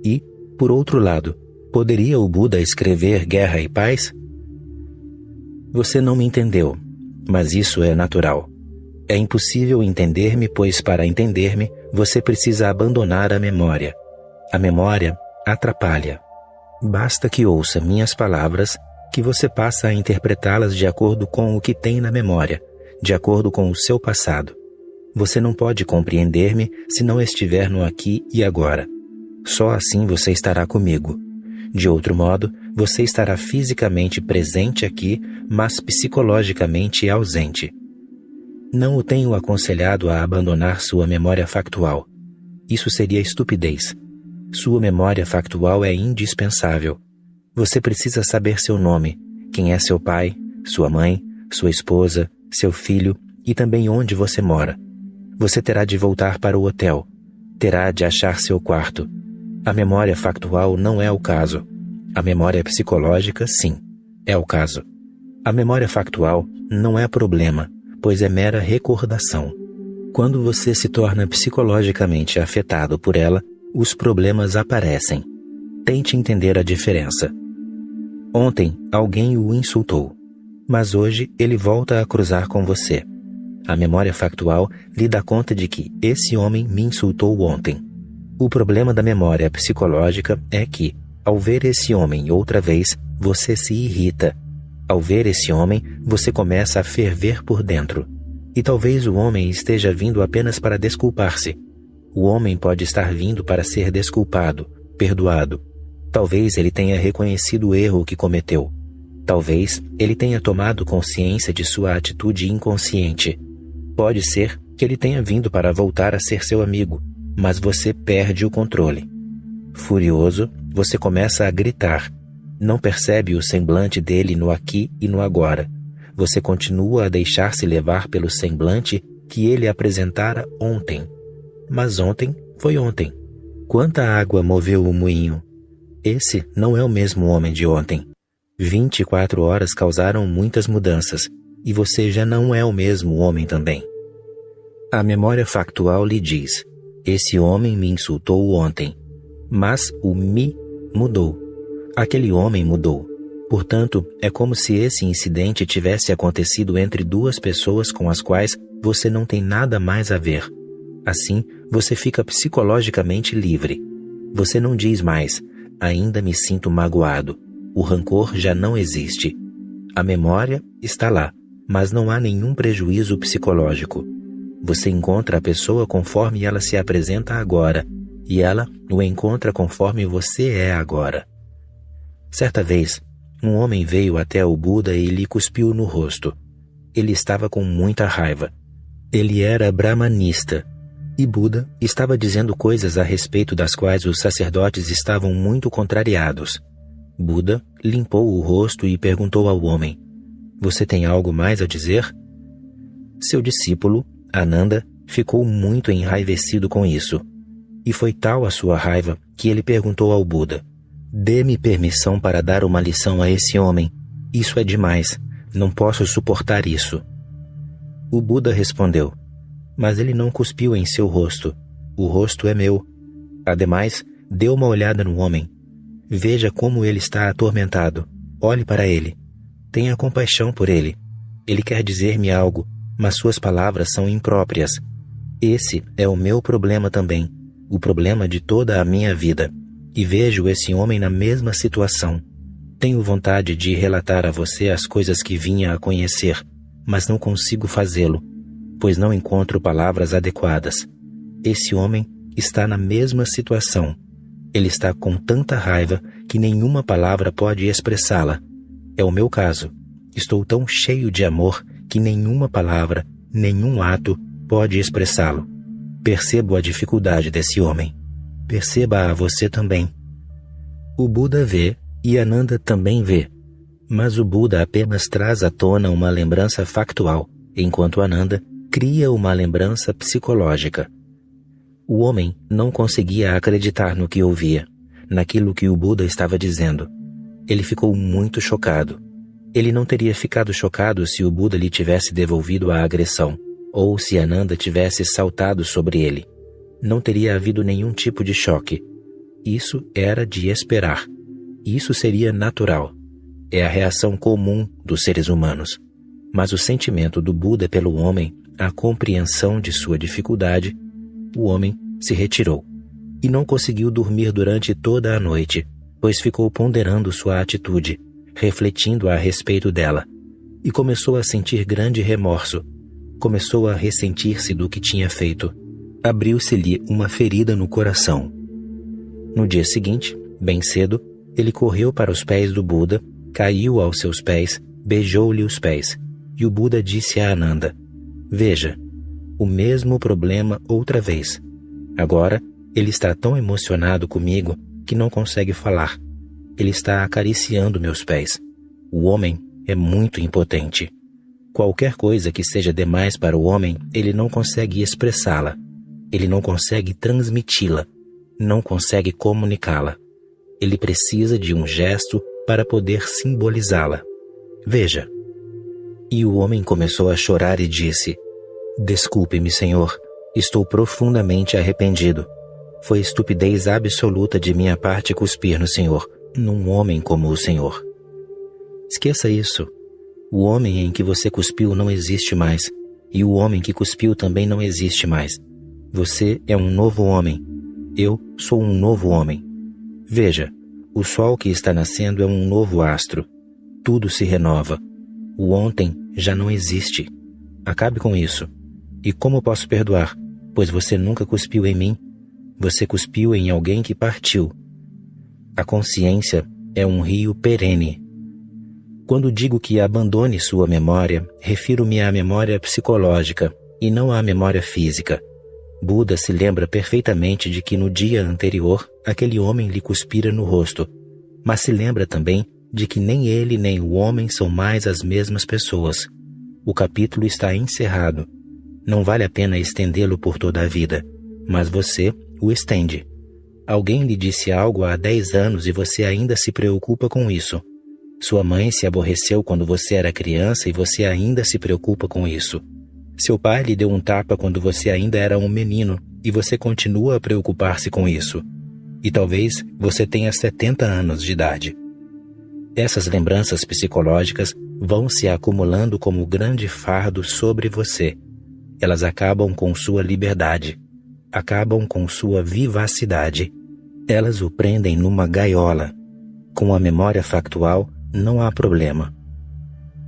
E, por outro lado, poderia o Buda escrever Guerra e Paz? Você não me entendeu, mas isso é natural. É impossível entender-me, pois para entender-me, você precisa abandonar a memória. A memória atrapalha. Basta que ouça minhas palavras, que você passa a interpretá-las de acordo com o que tem na memória, de acordo com o seu passado. Você não pode compreender-me se não estiver no aqui e agora. Só assim você estará comigo. De outro modo, você estará fisicamente presente aqui, mas psicologicamente ausente. Não o tenho aconselhado a abandonar sua memória factual. Isso seria estupidez. Sua memória factual é indispensável. Você precisa saber seu nome, quem é seu pai, sua mãe, sua esposa, seu filho e também onde você mora. Você terá de voltar para o hotel. Terá de achar seu quarto. A memória factual não é o caso. A memória psicológica, sim, é o caso. A memória factual não é problema, pois é mera recordação. Quando você se torna psicologicamente afetado por ela, os problemas aparecem. Tente entender a diferença. Ontem, alguém o insultou, mas hoje ele volta a cruzar com você. A memória factual lhe dá conta de que esse homem me insultou ontem. O problema da memória psicológica é que, ao ver esse homem outra vez, você se irrita. Ao ver esse homem, você começa a ferver por dentro. E talvez o homem esteja vindo apenas para desculpar-se. O homem pode estar vindo para ser desculpado, perdoado. Talvez ele tenha reconhecido o erro que cometeu. Talvez ele tenha tomado consciência de sua atitude inconsciente. Pode ser que ele tenha vindo para voltar a ser seu amigo, mas você perde o controle. Furioso, você começa a gritar. Não percebe o semblante dele no aqui e no agora. Você continua a deixar-se levar pelo semblante que ele apresentara ontem. Mas ontem foi ontem. Quanta água moveu o moinho? Esse não é o mesmo homem de ontem. 24 horas causaram muitas mudanças, e você já não é o mesmo homem também. A memória factual lhe diz: esse homem me insultou ontem, mas o me mudou. Aquele homem mudou. Portanto, é como se esse incidente tivesse acontecido entre duas pessoas com as quais você não tem nada mais a ver. Assim, você fica psicologicamente livre. Você não diz mais: ainda me sinto magoado. O rancor já não existe. A memória está lá, mas não há nenhum prejuízo psicológico. Você encontra a pessoa conforme ela se apresenta agora, e ela o encontra conforme você é agora. Certa vez, um homem veio até o Buda e lhe cuspiu no rosto. Ele estava com muita raiva. Ele era brahmanista, e Buda estava dizendo coisas a respeito das quais os sacerdotes estavam muito contrariados. Buda limpou o rosto e perguntou ao homem: você tem algo mais a dizer? Seu discípulo, Ananda, ficou muito enraivecido com isso. E foi tal a sua raiva que ele perguntou ao Buda: dê-me permissão para dar uma lição a esse homem. Isso é demais. Não posso suportar isso. O Buda respondeu: mas ele não cuspiu em seu rosto. O rosto é meu. Ademais, dê uma olhada no homem. Veja como ele está atormentado. Olhe para ele. Tenha compaixão por ele. Ele quer dizer-me algo, mas suas palavras são impróprias. Esse é o meu problema também, o problema de toda a minha vida. E vejo esse homem na mesma situação. Tenho vontade de relatar a você as coisas que vinha a conhecer, mas não consigo fazê-lo, pois não encontro palavras adequadas. Esse homem está na mesma situação. Ele está com tanta raiva que nenhuma palavra pode expressá-la. É o meu caso. Estou tão cheio de amor que nenhuma palavra, nenhum ato pode expressá-lo. Percebo a dificuldade desse homem. Perceba a você também. O Buda vê e Ananda também vê, mas o Buda apenas traz à tona uma lembrança factual, enquanto Ananda cria uma lembrança psicológica. O homem não conseguia acreditar no que ouvia, naquilo que o Buda estava dizendo. Ele ficou muito chocado. Ele não teria ficado chocado se o Buda lhe tivesse devolvido a agressão, ou se Ananda tivesse saltado sobre ele. Não teria havido nenhum tipo de choque. Isso era de esperar. Isso seria natural. É a reação comum dos seres humanos. Mas o sentimento do Buda pelo homem, a compreensão de sua dificuldade, o homem se retirou. E não conseguiu dormir durante toda a noite, pois ficou ponderando sua atitude, refletindo a respeito dela, e começou a sentir grande remorso. Começou a ressentir-se do que tinha feito. Abriu-se-lhe uma ferida no coração. No dia seguinte, bem cedo, ele correu para os pés do Buda, caiu aos seus pés, beijou-lhe os pés, e o Buda disse a Ananda: veja, o mesmo problema outra vez. Agora, ele está tão emocionado comigo que não consegue falar. Ele está acariciando meus pés. O homem é muito impotente. Qualquer coisa que seja demais para o homem, ele não consegue expressá-la. Ele não consegue transmiti-la. Não consegue comunicá-la. Ele precisa de um gesto para poder simbolizá-la. Veja. E o homem começou a chorar e disse: desculpe-me, Senhor. Estou profundamente arrependido. Foi estupidez absoluta de minha parte cuspir no Senhor, num homem como o Senhor. Esqueça isso. O homem em que você cuspiu não existe mais, e o homem que cuspiu também não existe mais. Você é um novo homem. Eu sou um novo homem. Veja, o sol que está nascendo é um novo astro. Tudo se renova. O ontem já não existe. Acabe com isso. E como posso perdoar? Pois você nunca cuspiu em mim. Você cuspiu em alguém que partiu. A consciência é um rio perene. Quando digo que abandone sua memória, refiro-me à memória psicológica e não à memória física. Buda se lembra perfeitamente de que no dia anterior aquele homem lhe cuspira no rosto, mas se lembra também de que nem ele nem o homem são mais as mesmas pessoas. O capítulo está encerrado. Não vale a pena estendê-lo por toda a vida, mas você o estende. Alguém lhe disse algo há 10 anos e você ainda se preocupa com isso. Sua mãe se aborreceu quando você era criança e você ainda se preocupa com isso. Seu pai lhe deu um tapa quando você ainda era um menino e você continua a preocupar-se com isso. E talvez você tenha 70 anos de idade. Essas lembranças psicológicas vão se acumulando como grande fardo sobre você. Elas acabam com sua liberdade. Acabam com sua vivacidade. Elas o prendem numa gaiola. Com a memória factual, não há problema.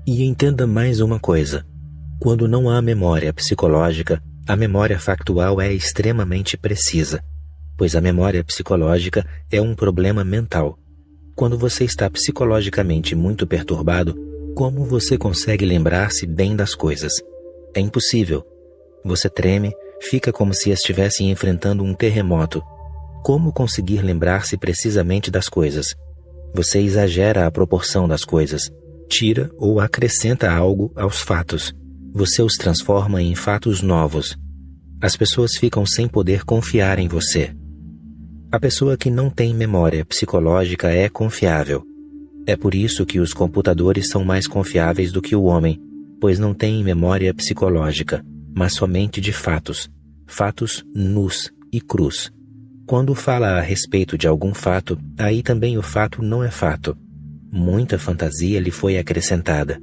E entenda mais uma coisa. Quando não há memória psicológica, a memória factual é extremamente precisa, pois a memória psicológica é um problema mental. Quando você está psicologicamente muito perturbado, como você consegue lembrar-se bem das coisas? É impossível. Você treme, fica como se estivesse enfrentando um terremoto. Como conseguir lembrar-se precisamente das coisas? Você exagera a proporção das coisas, tira ou acrescenta algo aos fatos. Você os transforma em fatos novos. As pessoas ficam sem poder confiar em você. A pessoa que não tem memória psicológica é confiável. É por isso que os computadores são mais confiáveis do que o homem, pois não têm memória psicológica, mas somente de fatos. Fatos nus e crus. Quando fala a respeito de algum fato, aí também o fato não é fato. Muita fantasia lhe foi acrescentada.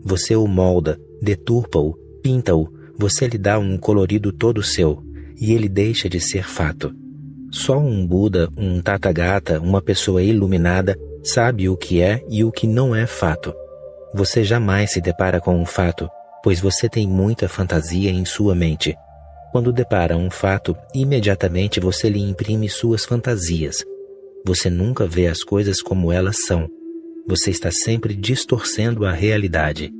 Você o molda, deturpa-o, pinta-o, você lhe dá um colorido todo seu, e ele deixa de ser fato. Só um Buda, um Tathagata, uma pessoa iluminada, sabe o que é e o que não é fato. Você jamais se depara com um fato, pois você tem muita fantasia em sua mente. Quando depara um fato, imediatamente você lhe imprime suas fantasias. Você nunca vê as coisas como elas são. Você está sempre distorcendo a realidade.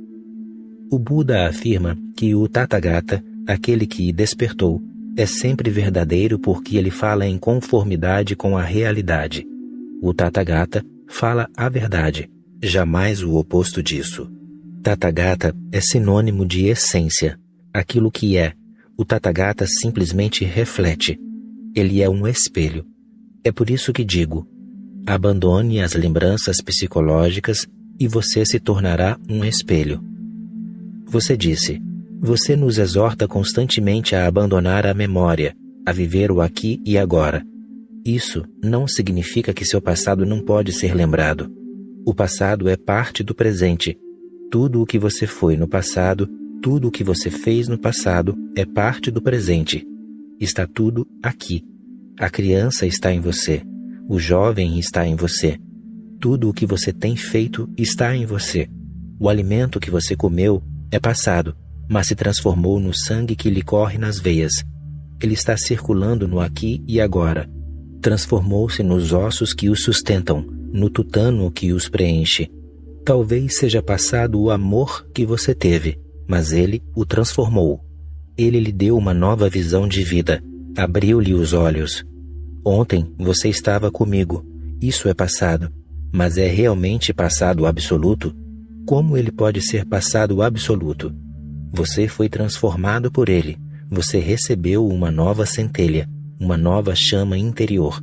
O Buda afirma que o Tathagata, aquele que despertou, é sempre verdadeiro porque ele fala em conformidade com a realidade. O Tathagata fala a verdade, jamais o oposto disso. Tathagata é sinônimo de essência, aquilo que é. O Tathagata simplesmente reflete. Ele é um espelho. É por isso que digo, abandone as lembranças psicológicas e você se tornará um espelho. Você disse, Você nos exorta constantemente a abandonar a memória, a viver o aqui e agora. Isso não significa que seu passado não pode ser lembrado. O passado é parte do presente. Tudo o que você foi no passado, tudo o que você fez no passado é parte do presente. Está tudo aqui. A criança está em você. O jovem está em você. Tudo o que você tem feito está em você. O alimento que você comeu é passado, mas se transformou no sangue que lhe corre nas veias. Ele está circulando no aqui e agora. Transformou-se nos ossos que os sustentam, no tutano que os preenche. Talvez seja passado o amor que você teve, mas ele o transformou. Ele lhe deu uma nova visão de vida, abriu-lhe os olhos. Ontem você estava comigo. Isso é passado. Mas é realmente passado absoluto? Como ele pode ser passado absoluto? Você foi transformado por ele. Você recebeu uma nova centelha, uma nova chama interior.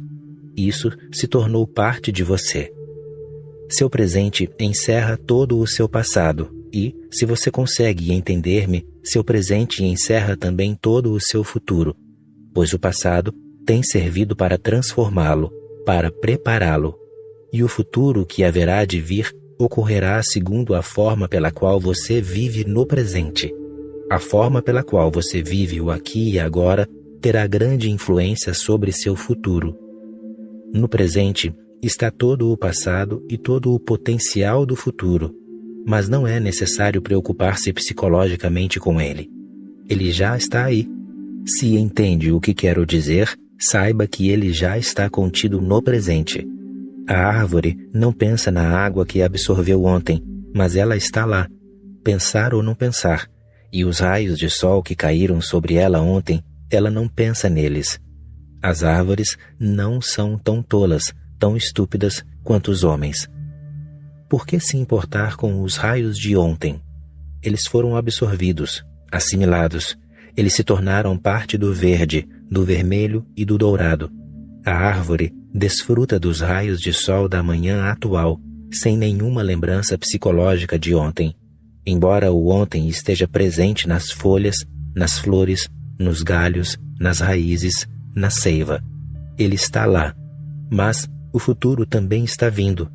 Isso se tornou parte de você. Seu presente encerra todo o seu passado e, se você consegue entender-me, seu presente encerra também todo o seu futuro, pois o passado tem servido para transformá-lo, para prepará-lo, e o futuro que haverá de vir ocorrerá segundo a forma pela qual você vive no presente. A forma pela qual você vive o aqui e agora terá grande influência sobre seu futuro. No presente está todo o passado e todo o potencial do futuro, mas não é necessário preocupar-se psicologicamente com ele. Ele já está aí. Se entende o que quero dizer, saiba que ele já está contido no presente. A árvore não pensa na água que absorveu ontem, mas ela está lá, pensar ou não pensar, e os raios de sol que caíram sobre ela ontem, ela não pensa neles. As árvores não são tão tolas, tão estúpidas quanto os homens. Por que se importar com os raios de ontem? Eles foram absorvidos, assimilados. Eles se tornaram parte do verde, do vermelho e do dourado. A árvore desfruta dos raios de sol da manhã atual, sem nenhuma lembrança psicológica de ontem, embora o ontem esteja presente nas folhas, nas flores, nos galhos, nas raízes, na seiva. Ele está lá, mas o futuro também está vindo.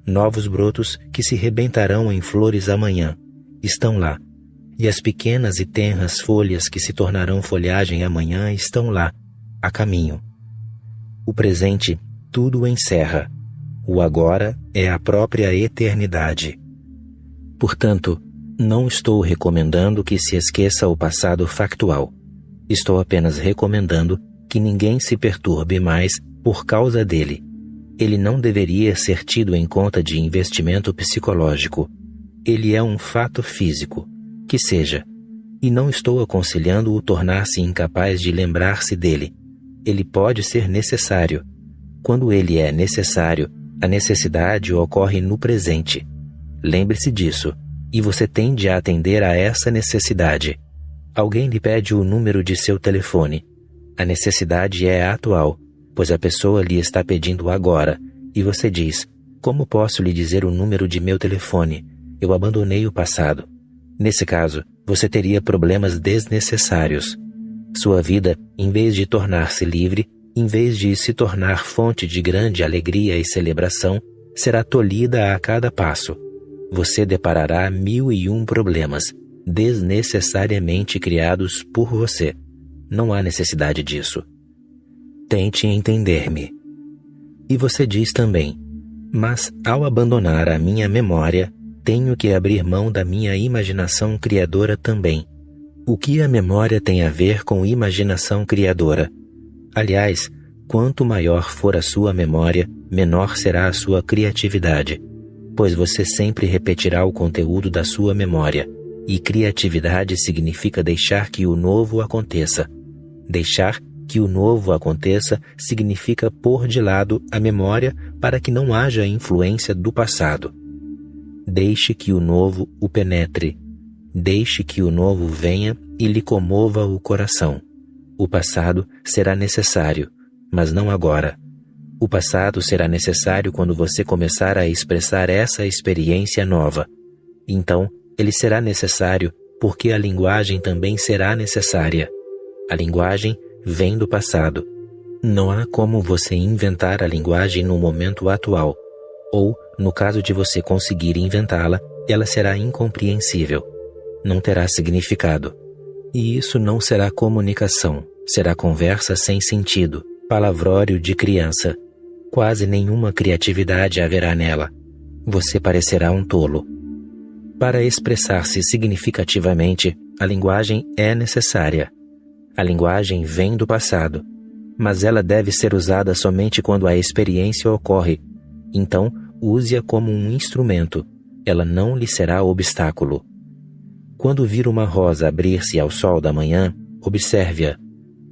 Novos brotos que se rebentarão em flores amanhã estão lá, e as pequenas e tenras folhas que se tornarão folhagem amanhã estão lá, a caminho. O presente tudo encerra. O agora é a própria eternidade. Portanto, não estou recomendando que se esqueça o passado factual. Estou apenas recomendando que ninguém se perturbe mais por causa dele. Ele não deveria ser tido em conta de investimento psicológico. Ele é um fato físico, que seja, e não estou aconselhando-o tornar-se incapaz de lembrar-se dele. Ele pode ser necessário. Quando ele é necessário, a necessidade ocorre no presente. Lembre-se disso, e você tende a atender a essa necessidade. Alguém lhe pede o número de seu telefone. A necessidade é atual, pois a pessoa lhe está pedindo agora, e você diz: como posso lhe dizer o número de meu telefone? Eu abandonei o passado. Nesse caso, você teria problemas desnecessários. Sua vida, em vez de tornar-se livre, em vez de se tornar fonte de grande alegria e celebração, será tolhida a cada passo. Você deparará 1001 problemas, desnecessariamente criados por você. Não há necessidade disso. Tente entender-me. E você diz também: mas ao abandonar a minha memória, tenho que abrir mão da minha imaginação criadora também. O que a memória tem a ver com imaginação criadora? Aliás, quanto maior for a sua memória, menor será a sua criatividade, pois você sempre repetirá o conteúdo da sua memória, e criatividade significa deixar que o novo aconteça. Deixar que o novo aconteça significa pôr de lado a memória para que não haja influência do passado. Deixe que o novo o penetre. Deixe que o novo venha e lhe comova o coração. O passado será necessário, mas não agora. O passado será necessário quando você começar a expressar essa experiência nova. Então, ele será necessário porque a linguagem também será necessária. A linguagem vem do passado. Não há como você inventar a linguagem no momento atual, ou, no caso de você conseguir inventá-la, ela será incompreensível. Não terá significado. E isso não será comunicação, será conversa sem sentido, palavrório de criança. Quase nenhuma criatividade haverá nela. Você parecerá um tolo. Para expressar-se significativamente, a linguagem é necessária. A linguagem vem do passado, mas ela deve ser usada somente quando a experiência ocorre. Então, use-a como um instrumento. Ela não lhe será obstáculo. Quando vir uma rosa abrir-se ao sol da manhã, observe-a.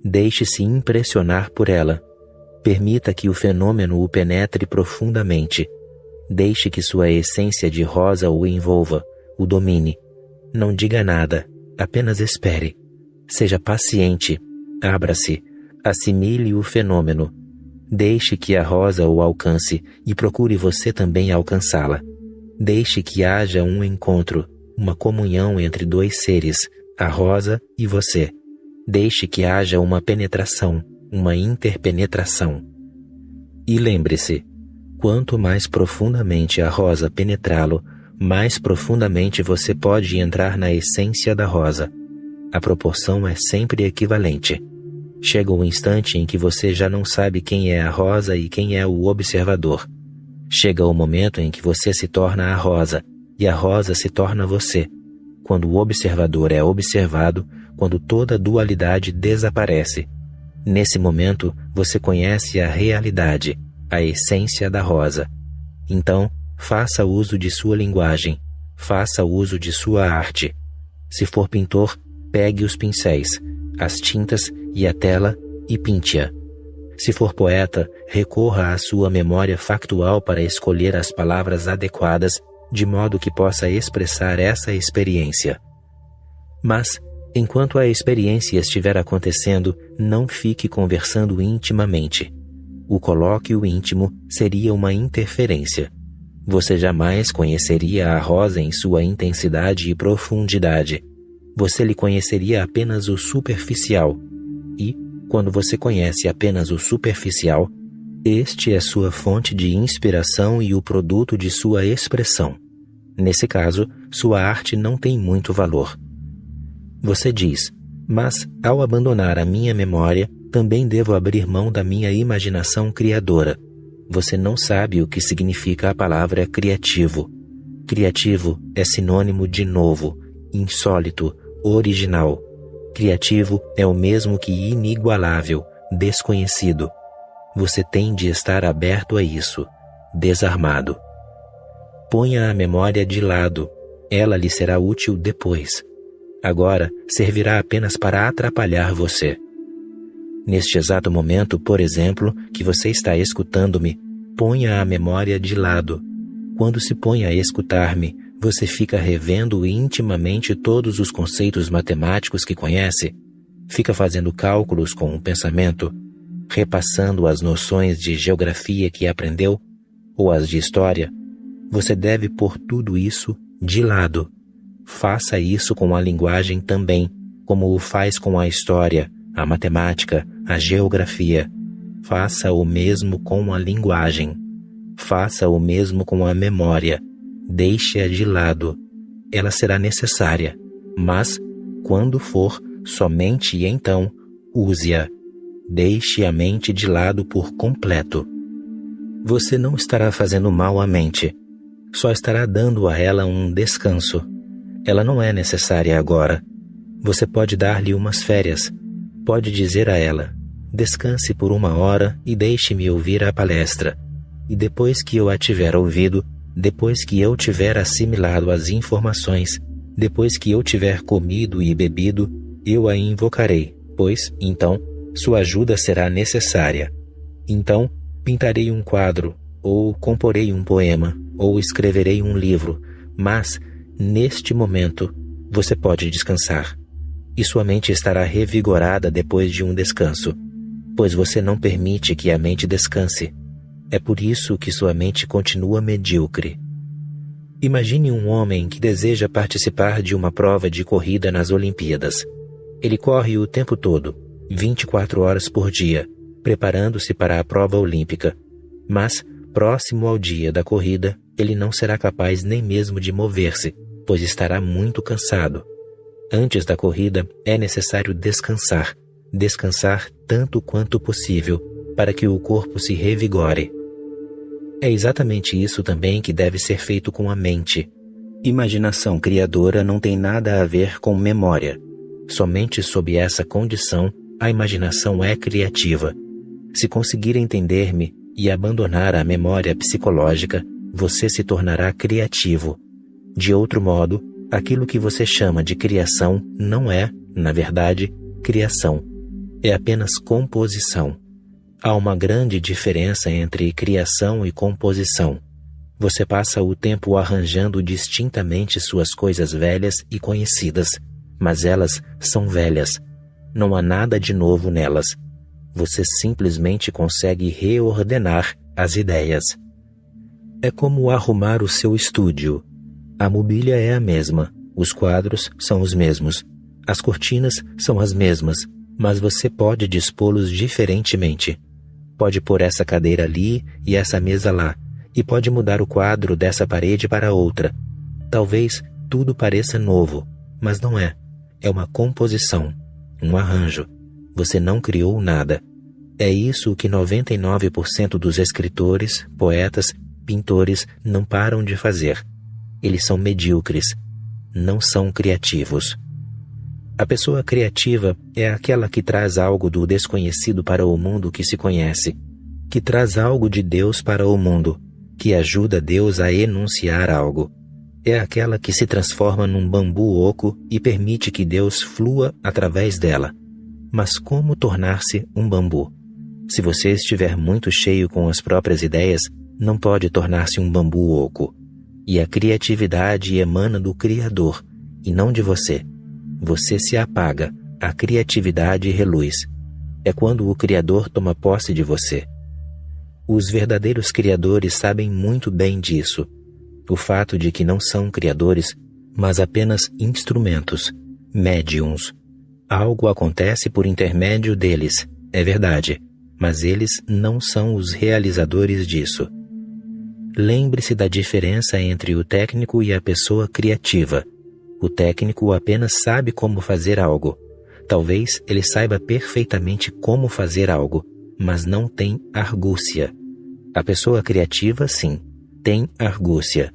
Deixe-se impressionar por ela. Permita que o fenômeno o penetre profundamente. Deixe que sua essência de rosa o envolva, o domine. Não diga nada, apenas espere. Seja paciente, abra-se, assimile o fenômeno. Deixe que a rosa o alcance e procure você também alcançá-la. Deixe que haja um encontro, uma comunhão entre dois seres, a rosa e você. Deixe que haja uma penetração, uma interpenetração. E lembre-se, quanto mais profundamente a rosa penetrá-lo, mais profundamente você pode entrar na essência da rosa. A proporção é sempre equivalente. Chega o instante em que você já não sabe quem é a rosa e quem é o observador. Chega o momento em que você se torna a rosa e a rosa se torna você. Quando o observador é observado, quando toda dualidade desaparece. Nesse momento, você conhece a realidade, a essência da rosa. Então, faça uso de sua linguagem, faça uso de sua arte. Se for pintor, pegue os pincéis, as tintas e a tela e pinte-a. Se for poeta, recorra à sua memória factual para escolher as palavras adequadas, de modo que possa expressar essa experiência. Mas, enquanto a experiência estiver acontecendo, não fique conversando intimamente. O colóquio íntimo seria uma interferência. Você jamais conheceria a rosa em sua intensidade e profundidade. Você lhe conheceria apenas o superficial. E, quando você conhece apenas o superficial, este é sua fonte de inspiração e o produto de sua expressão. Nesse caso, sua arte não tem muito valor. Você diz, mas, ao abandonar a minha memória, também devo abrir mão da minha imaginação criadora. Você não sabe o que significa a palavra criativo. Criativo é sinônimo de novo, insólito, original. Criativo é o mesmo que inigualável, desconhecido. Você tem de estar aberto a isso, desarmado. Ponha a memória de lado, ela lhe será útil depois. Agora, servirá apenas para atrapalhar você. Neste exato momento, por exemplo, que você está escutando-me, ponha a memória de lado. Quando se põe a escutar-me, você fica revendo intimamente todos os conceitos matemáticos que conhece, fica fazendo cálculos com o pensamento, repassando as noções de geografia que aprendeu, ou as de história. Você deve pôr tudo isso de lado. Faça isso com a linguagem também, como o faz com a história, a matemática, a geografia. Faça o mesmo com a linguagem. Faça o mesmo com a memória. Deixe-a de lado. Ela será necessária, mas, quando for, somente então, use-a. Deixe a mente de lado por completo. Você não estará fazendo mal à mente. Só estará dando a ela um descanso. Ela não é necessária agora. Você pode dar-lhe umas férias. Pode dizer a ela, descanse por 1 hora e deixe-me ouvir a palestra. E depois que eu a tiver ouvido, depois que eu tiver assimilado as informações, depois que eu tiver comido e bebido, eu a invocarei, pois, então, sua ajuda será necessária. Então, pintarei um quadro, ou comporei um poema, ou escreverei um livro, mas, neste momento, você pode descansar. E sua mente estará revigorada depois de um descanso, pois você não permite que a mente descanse. É por isso que sua mente continua medíocre. Imagine um homem que deseja participar de uma prova de corrida nas Olimpíadas. Ele corre o tempo todo, 24 horas por dia, preparando-se para a prova olímpica. Mas, próximo ao dia da corrida, ele não será capaz nem mesmo de mover-se, pois estará muito cansado. Antes da corrida, é necessário descansar tanto quanto possível, para que o corpo se revigore. É exatamente isso também que deve ser feito com a mente. Imaginação criadora não tem nada a ver com memória. Somente sob essa condição, a imaginação é criativa. Se conseguir entender-me e abandonar a memória psicológica, você se tornará criativo. De outro modo, aquilo que você chama de criação não é, na verdade, criação. É apenas composição. Há uma grande diferença entre criação e composição. Você passa o tempo arranjando distintamente suas coisas velhas e conhecidas, mas elas são velhas. Não há nada de novo nelas. Você simplesmente consegue reordenar as ideias. É como arrumar o seu estúdio. A mobília é a mesma, os quadros são os mesmos, as cortinas são as mesmas, mas você pode dispô-los diferentemente. Pode pôr essa cadeira ali e essa mesa lá, e pode mudar o quadro dessa parede para outra. Talvez tudo pareça novo, mas não é. É uma composição, um arranjo. Você não criou nada. É isso que 99% dos escritores, poetas, pintores não param de fazer. Eles são medíocres, não são criativos. A pessoa criativa é aquela que traz algo do desconhecido para o mundo que se conhece, que traz algo de Deus para o mundo, que ajuda Deus a enunciar algo. É aquela que se transforma num bambu oco e permite que Deus flua através dela. Mas como tornar-se um bambu? Se você estiver muito cheio com as próprias ideias, não pode tornar-se um bambu oco. E a criatividade emana do Criador, e não de você. Você se apaga, a criatividade reluz. É quando o Criador toma posse de você. Os verdadeiros criadores sabem muito bem disso. O fato de que não são criadores, mas apenas instrumentos, médiums. Algo acontece por intermédio deles, é verdade, mas eles não são os realizadores disso. Lembre-se da diferença entre o técnico e a pessoa criativa. O técnico apenas sabe como fazer algo. Talvez ele saiba perfeitamente como fazer algo, mas não tem argúcia. A pessoa criativa, sim, tem argúcia.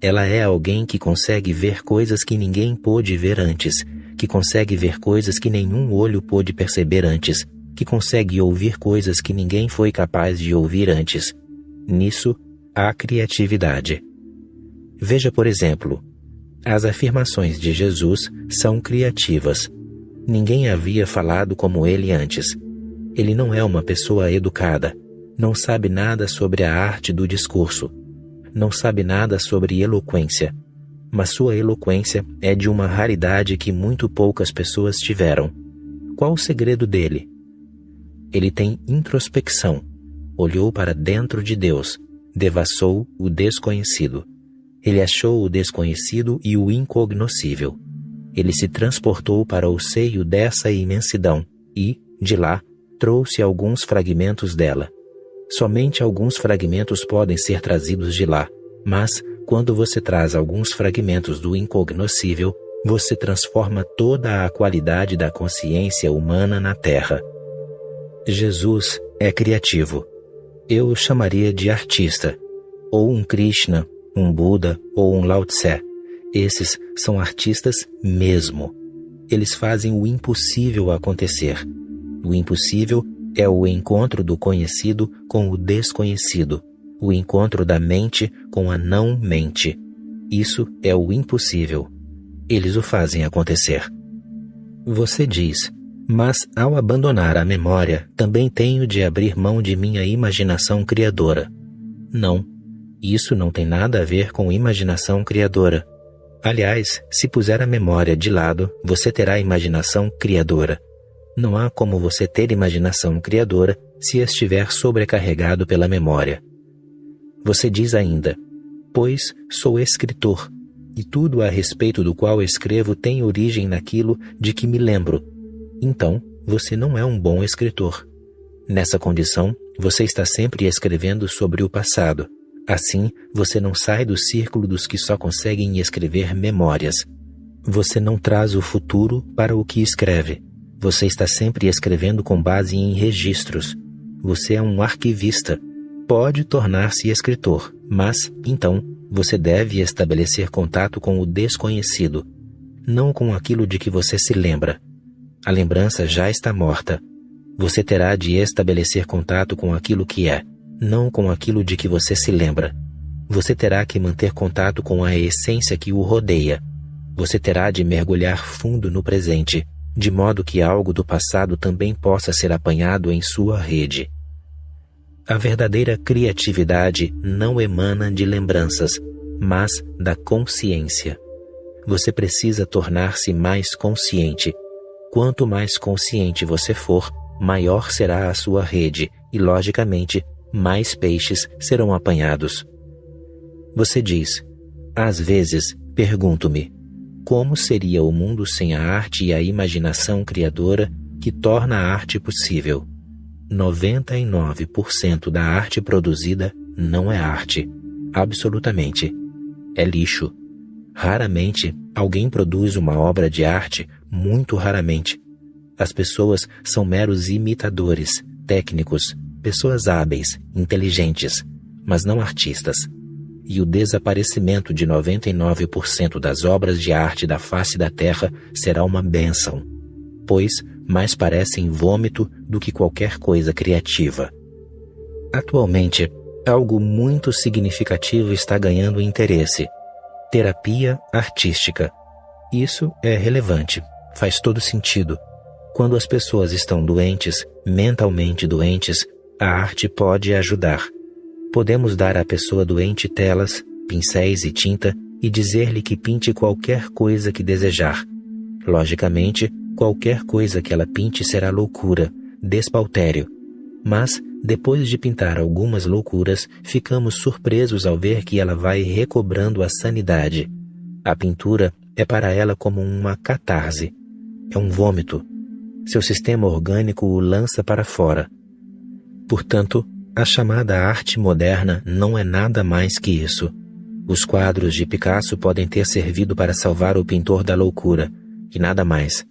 Ela é alguém que consegue ver coisas que ninguém pôde ver antes, que consegue ver coisas que nenhum olho pôde perceber antes, que consegue ouvir coisas que ninguém foi capaz de ouvir antes. Nisso, há criatividade. Veja, por exemplo, as afirmações de Jesus são criativas. Ninguém havia falado como ele antes. Ele não é uma pessoa educada, não sabe nada sobre a arte do discurso, não sabe nada sobre eloquência, mas sua eloquência é de uma raridade que muito poucas pessoas tiveram. Qual o segredo dele? Ele tem introspecção, olhou para dentro de Deus, devassou o desconhecido. Ele achou o desconhecido e o incognoscível. Ele se transportou para o seio dessa imensidão e, de lá, trouxe alguns fragmentos dela. Somente alguns fragmentos podem ser trazidos de lá, mas, quando você traz alguns fragmentos do incognoscível, você transforma toda a qualidade da consciência humana na Terra. Jesus é criativo. Eu o chamaria de artista, ou um Krishna, um Buda ou um Lao Tse. Esses são artistas mesmo. Eles fazem o impossível acontecer. O impossível é o encontro do conhecido com o desconhecido, o encontro da mente com a não-mente. Isso é o impossível. Eles o fazem acontecer. Você diz, mas ao abandonar a memória, também tenho de abrir mão de minha imaginação criadora. Não. Isso não tem nada a ver com imaginação criadora. Aliás, se puser a memória de lado, você terá imaginação criadora. Não há como você ter imaginação criadora se estiver sobrecarregado pela memória. Você diz ainda, pois sou escritor, e tudo a respeito do qual escrevo tem origem naquilo de que me lembro. Então, você não é um bom escritor. Nessa condição, você está sempre escrevendo sobre o passado. Assim, você não sai do círculo dos que só conseguem escrever memórias. Você não traz o futuro para o que escreve. Você está sempre escrevendo com base em registros. Você é um arquivista. Pode tornar-se escritor, mas, então, você deve estabelecer contato com o desconhecido, não com aquilo de que você se lembra. A lembrança já está morta. Você terá de estabelecer contato com aquilo que é, não com aquilo de que você se lembra. Você terá que manter contato com a essência que o rodeia. Você terá de mergulhar fundo no presente, de modo que algo do passado também possa ser apanhado em sua rede. A verdadeira criatividade não emana de lembranças, mas da consciência. Você precisa tornar-se mais consciente. Quanto mais consciente você for, maior será a sua rede e, logicamente, mais peixes serão apanhados. Você diz: às vezes, pergunto-me, como seria o mundo sem a arte e a imaginação criadora que torna a arte possível? 99% da arte produzida não é arte. Absolutamente. É lixo. Raramente alguém produz uma obra de arte, muito raramente. As pessoas são meros imitadores, técnicos, pessoas hábeis, inteligentes, mas não artistas. E o desaparecimento de 99% das obras de arte da face da Terra será uma bênção, pois mais parecem vômito do que qualquer coisa criativa. Atualmente, algo muito significativo está ganhando interesse: terapia artística. Isso é relevante, faz todo sentido. Quando as pessoas estão doentes, mentalmente doentes, a arte pode ajudar. Podemos dar à pessoa doente telas, pincéis e tinta e dizer-lhe que pinte qualquer coisa que desejar. Logicamente, qualquer coisa que ela pinte será loucura, despautério. Mas, depois de pintar algumas loucuras, ficamos surpresos ao ver que ela vai recobrando a sanidade. A pintura é para ela como uma catarse. É um vômito. Seu sistema orgânico o lança para fora. Portanto, a chamada arte moderna não é nada mais que isso. Os quadros de Picasso podem ter servido para salvar o pintor da loucura, e nada mais.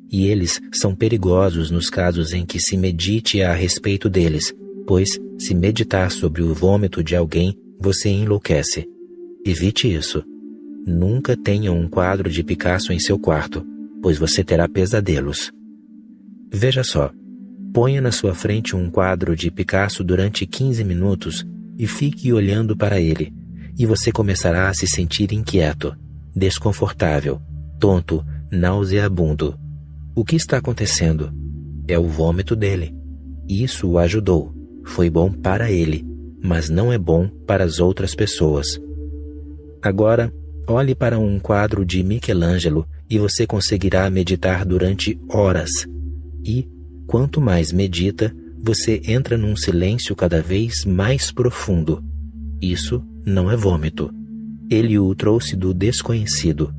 E eles são perigosos nos casos em que se medite a respeito deles, pois, se meditar sobre o vômito de alguém, você enlouquece. Evite isso. Nunca tenha um quadro de Picasso em seu quarto, pois você terá pesadelos. Veja só. Ponha na sua frente um quadro de Picasso durante 15 minutos e fique olhando para ele, e você começará a se sentir inquieto, desconfortável, tonto, nauseabundo. O que está acontecendo? É o vômito dele. Isso o ajudou. Foi bom para ele, mas não é bom para as outras pessoas. Agora, olhe para um quadro de Michelangelo e você conseguirá meditar durante horas. E, quanto mais medita, você entra num silêncio cada vez mais profundo. Isso não é vômito. Ele o trouxe do desconhecido.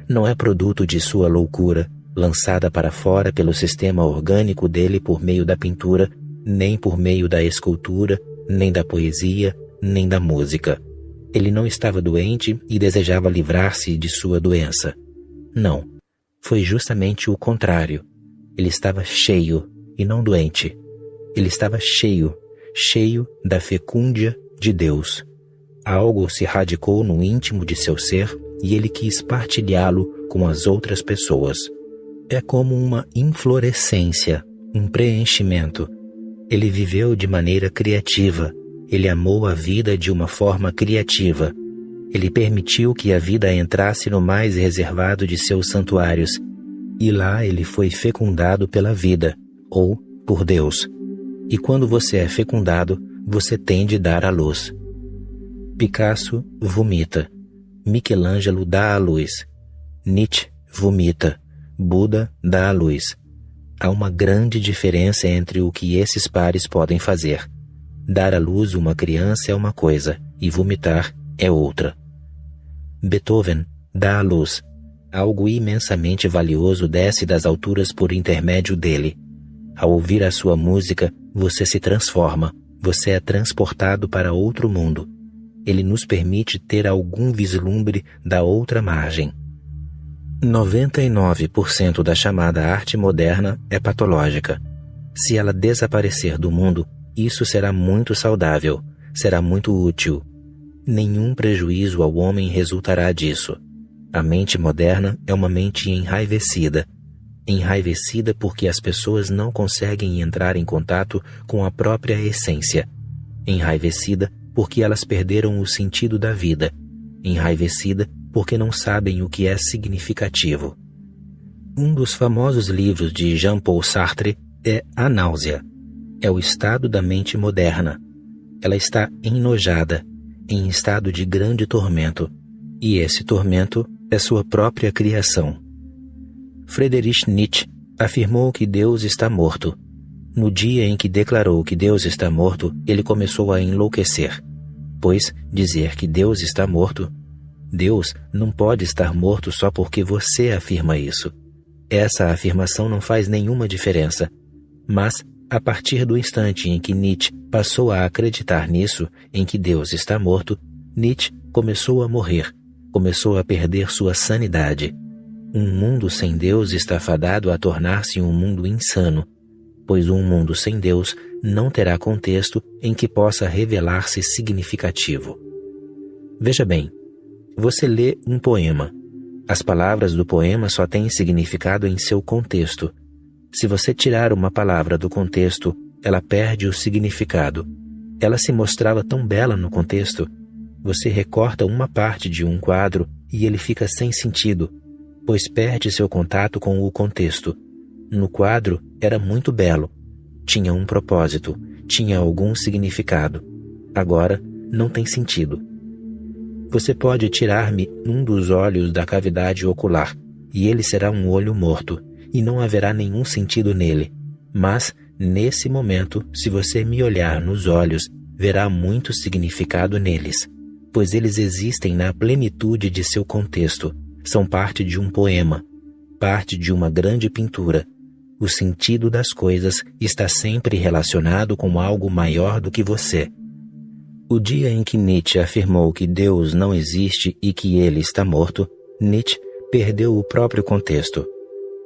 Não é produto de sua loucura, lançada para fora pelo sistema orgânico dele por meio da pintura, nem por meio da escultura, nem da poesia, nem da música. Ele não estava doente e desejava livrar-se de sua doença. Não, foi justamente o contrário. Ele estava cheio e não doente. Ele estava cheio da fecúndia de Deus. Algo se radicou no íntimo de seu ser e ele quis partilhá-lo com as outras pessoas. É como uma inflorescência, um preenchimento. Ele viveu de maneira criativa. Ele amou a vida de uma forma criativa. Ele permitiu que a vida entrasse no mais reservado de seus santuários. E lá ele foi fecundado pela vida, ou por Deus. E quando você é fecundado, você tem de dar à luz. Picasso vomita. Michelangelo dá à luz. Nietzsche vomita. Buda dá à luz. Há uma grande diferença entre o que esses pares podem fazer. Dar à luz uma criança é uma coisa, e vomitar é outra. Beethoven dá à luz. Algo imensamente valioso desce das alturas por intermédio dele. Ao ouvir a sua música, você se transforma, você é transportado para outro mundo. Ele nos permite ter algum vislumbre da outra margem. 99% da chamada arte moderna é patológica. Se ela desaparecer do mundo, isso será muito saudável, será muito útil. Nenhum prejuízo ao homem resultará disso. A mente moderna é uma mente enraivecida. Enraivecida porque as pessoas não conseguem entrar em contato com a própria essência. Enraivecida porque elas perderam o sentido da vida. Enraivecida porque não sabem o que é significativo. Um dos famosos livros de Jean-Paul Sartre é A Náusea. É o estado da mente moderna. Ela está enojada, em estado de grande tormento. E esse tormento é sua própria criação. Friedrich Nietzsche afirmou que Deus está morto. No dia em que declarou que Deus está morto, ele começou a enlouquecer. Pois dizer que Deus está morto, Deus não pode estar morto só porque você afirma isso. Essa afirmação não faz nenhuma diferença. Mas, a partir do instante em que Nietzsche passou a acreditar nisso, em que Deus está morto, Nietzsche começou a morrer, começou a perder sua sanidade. Um mundo sem Deus está fadado a tornar-se um mundo insano, pois um mundo sem Deus não terá contexto em que possa revelar-se significativo. Veja bem, você lê um poema. As palavras do poema só têm significado em seu contexto. Se você tirar uma palavra do contexto, ela perde o significado. Ela se mostrava tão bela no contexto. Você recorta uma parte de um quadro e ele fica sem sentido, pois perde seu contato com o contexto. No quadro era muito belo, tinha um propósito, tinha algum significado. Agora não tem sentido. Você pode tirar-me um dos olhos da cavidade ocular, e ele será um olho morto, e não haverá nenhum sentido nele. Mas, nesse momento, se você me olhar nos olhos, verá muito significado neles, pois eles existem na plenitude de seu contexto, são parte de um poema, parte de uma grande pintura. O sentido das coisas está sempre relacionado com algo maior do que você. O dia em que Nietzsche afirmou que Deus não existe e que ele está morto, Nietzsche perdeu o próprio contexto.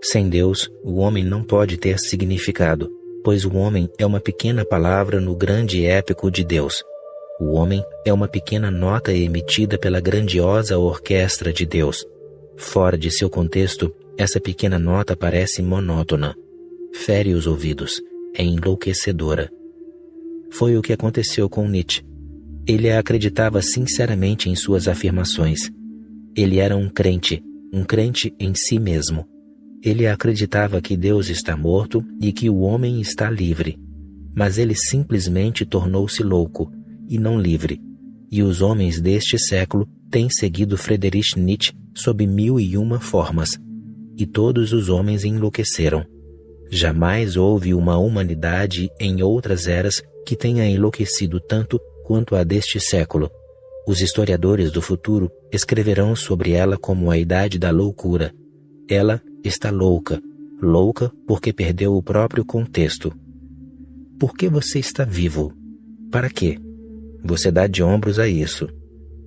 Sem Deus, o homem não pode ter significado, pois o homem é uma pequena palavra no grande épico de Deus. O homem é uma pequena nota emitida pela grandiosa orquestra de Deus. Fora de seu contexto, essa pequena nota parece monótona. Fere os ouvidos, é enlouquecedora. Foi o que aconteceu com Nietzsche. Ele acreditava sinceramente em suas afirmações. Ele era um crente em si mesmo. Ele acreditava que Deus está morto e que o homem está livre. Mas ele simplesmente tornou-se louco, e não livre. E os homens deste século têm seguido Friedrich Nietzsche sob 1001 formas. E todos os homens enlouqueceram. Jamais houve uma humanidade em outras eras que tenha enlouquecido tanto quanto a deste século. Os historiadores do futuro escreverão sobre ela como a idade da loucura. Ela está louca, louca porque perdeu o próprio contexto. Por que você está vivo? Para quê? Você dá de ombros a isso.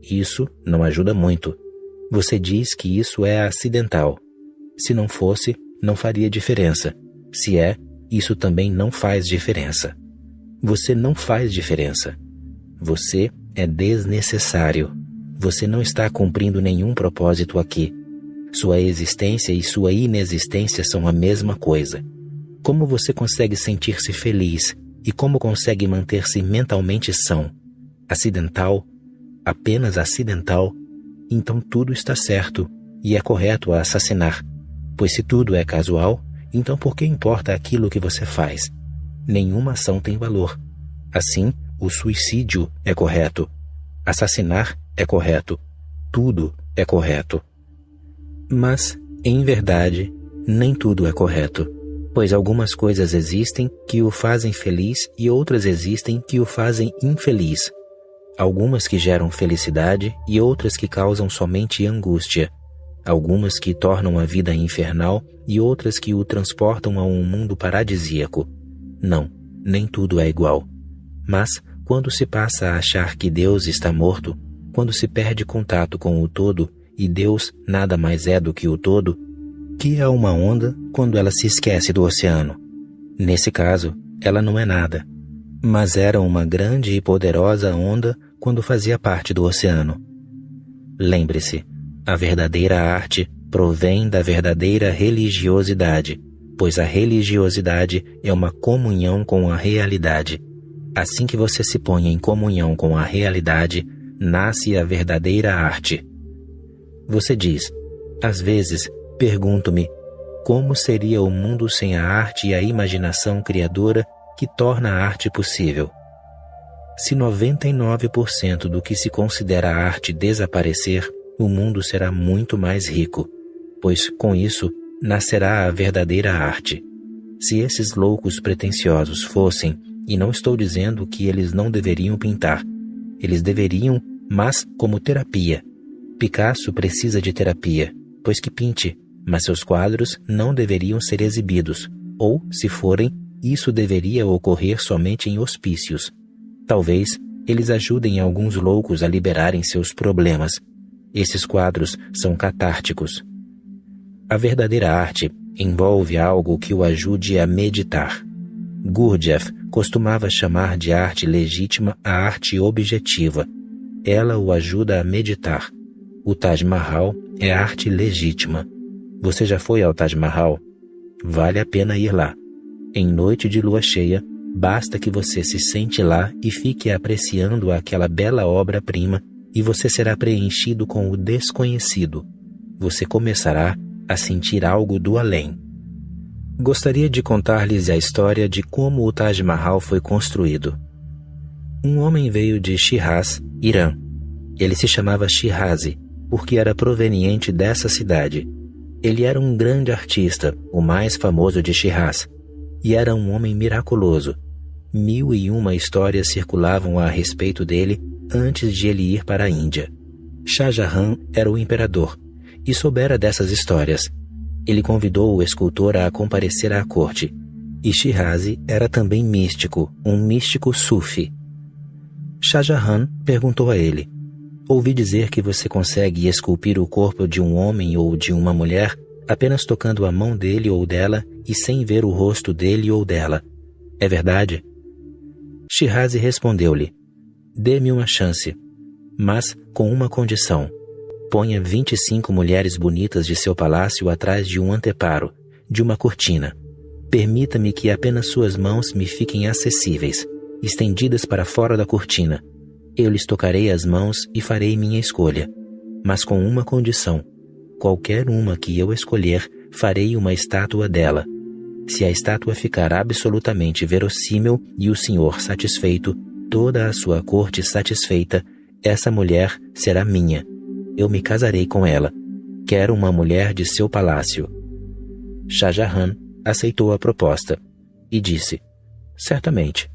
Isso não ajuda muito. Você diz que isso é acidental. Se não fosse, não faria diferença. Se é, isso também não faz diferença. Você não faz diferença. Você é desnecessário. Você não está cumprindo nenhum propósito aqui. Sua existência e sua inexistência são a mesma coisa. Como você consegue sentir-se feliz e como consegue manter-se mentalmente são? Acidental? Apenas acidental? Então tudo está certo e é correto a assassinar. Pois se tudo é casual, então por que importa aquilo que você faz? Nenhuma ação tem valor. Assim, o suicídio é correto. Assassinar é correto. Tudo é correto. Mas, em verdade, nem tudo é correto, pois algumas coisas existem que o fazem feliz e outras existem que o fazem infeliz. algumas que geram felicidade e outras que causam somente angústia, algumas que tornam a vida infernal e outras que o transportam a um mundo paradisíaco. Não, nem tudo é igual. Mas, quando se passa a achar que Deus está morto, quando se perde contato com o todo e Deus nada mais é do que o todo, que é uma onda quando ela se esquece do oceano? Nesse caso, ela não é nada, mas era uma grande e poderosa onda quando fazia parte do oceano. Lembre-se, a verdadeira arte provém da verdadeira religiosidade, pois a religiosidade é uma comunhão com a realidade. Assim que você se põe em comunhão com a realidade, nasce a verdadeira arte. Você diz, às vezes, pergunto-me, como seria o mundo sem a arte e a imaginação criadora que torna a arte possível? Se 99% do que se considera arte desaparecer, o mundo será muito mais rico, pois com isso nascerá a verdadeira arte. Se esses loucos pretensiosos fossem, e não estou dizendo que eles não deveriam pintar, eles deveriam, mas como terapia. Picasso precisa de terapia, pois que pinte, mas seus quadros não deveriam ser exibidos, ou, se forem, isso deveria ocorrer somente em hospícios. Talvez eles ajudem alguns loucos a liberarem seus problemas. Esses quadros são catárticos. A verdadeira arte envolve algo que o ajude a meditar. Gurdjieff costumava chamar de arte legítima a arte objetiva. Ela o ajuda a meditar. O Taj Mahal é arte legítima. Você já foi ao Taj Mahal? Vale a pena ir lá. Em noite de lua cheia, basta que você se sente lá e fique apreciando aquela bela obra-prima e você será preenchido com o desconhecido. Você começará a sentir algo do além. Gostaria de contar-lhes a história de como o Taj Mahal foi construído. Um homem veio de Shiraz, Irã. Ele se chamava Shirazi, porque era proveniente dessa cidade. Ele era um grande artista, o mais famoso de Shiraz, e era um homem miraculoso. 1001 histórias circulavam a respeito dele antes de ele ir para a Índia. Shah Jahan era o imperador, e soubera dessas histórias. Ele convidou o escultor a comparecer à corte, e Shirazi era também místico, um místico sufi. Shah Jahan perguntou a ele, ouvi dizer que você consegue esculpir o corpo de um homem ou de uma mulher apenas tocando a mão dele ou dela e sem ver o rosto dele ou dela. É verdade? Shirazi respondeu-lhe, dê-me uma chance, mas com uma condição. Ponha 25 mulheres bonitas de seu palácio atrás de um anteparo, de uma cortina. Permita-me que apenas suas mãos me fiquem acessíveis, estendidas para fora da cortina. Eu lhes tocarei as mãos e farei minha escolha, mas com uma condição. Qualquer uma que eu escolher, farei uma estátua dela. Se a estátua ficar absolutamente verossímil e o senhor satisfeito, toda a sua corte satisfeita, essa mulher será minha. Eu me casarei com ela. Quero uma mulher de seu palácio. Shah Jahan aceitou a proposta e disse, certamente.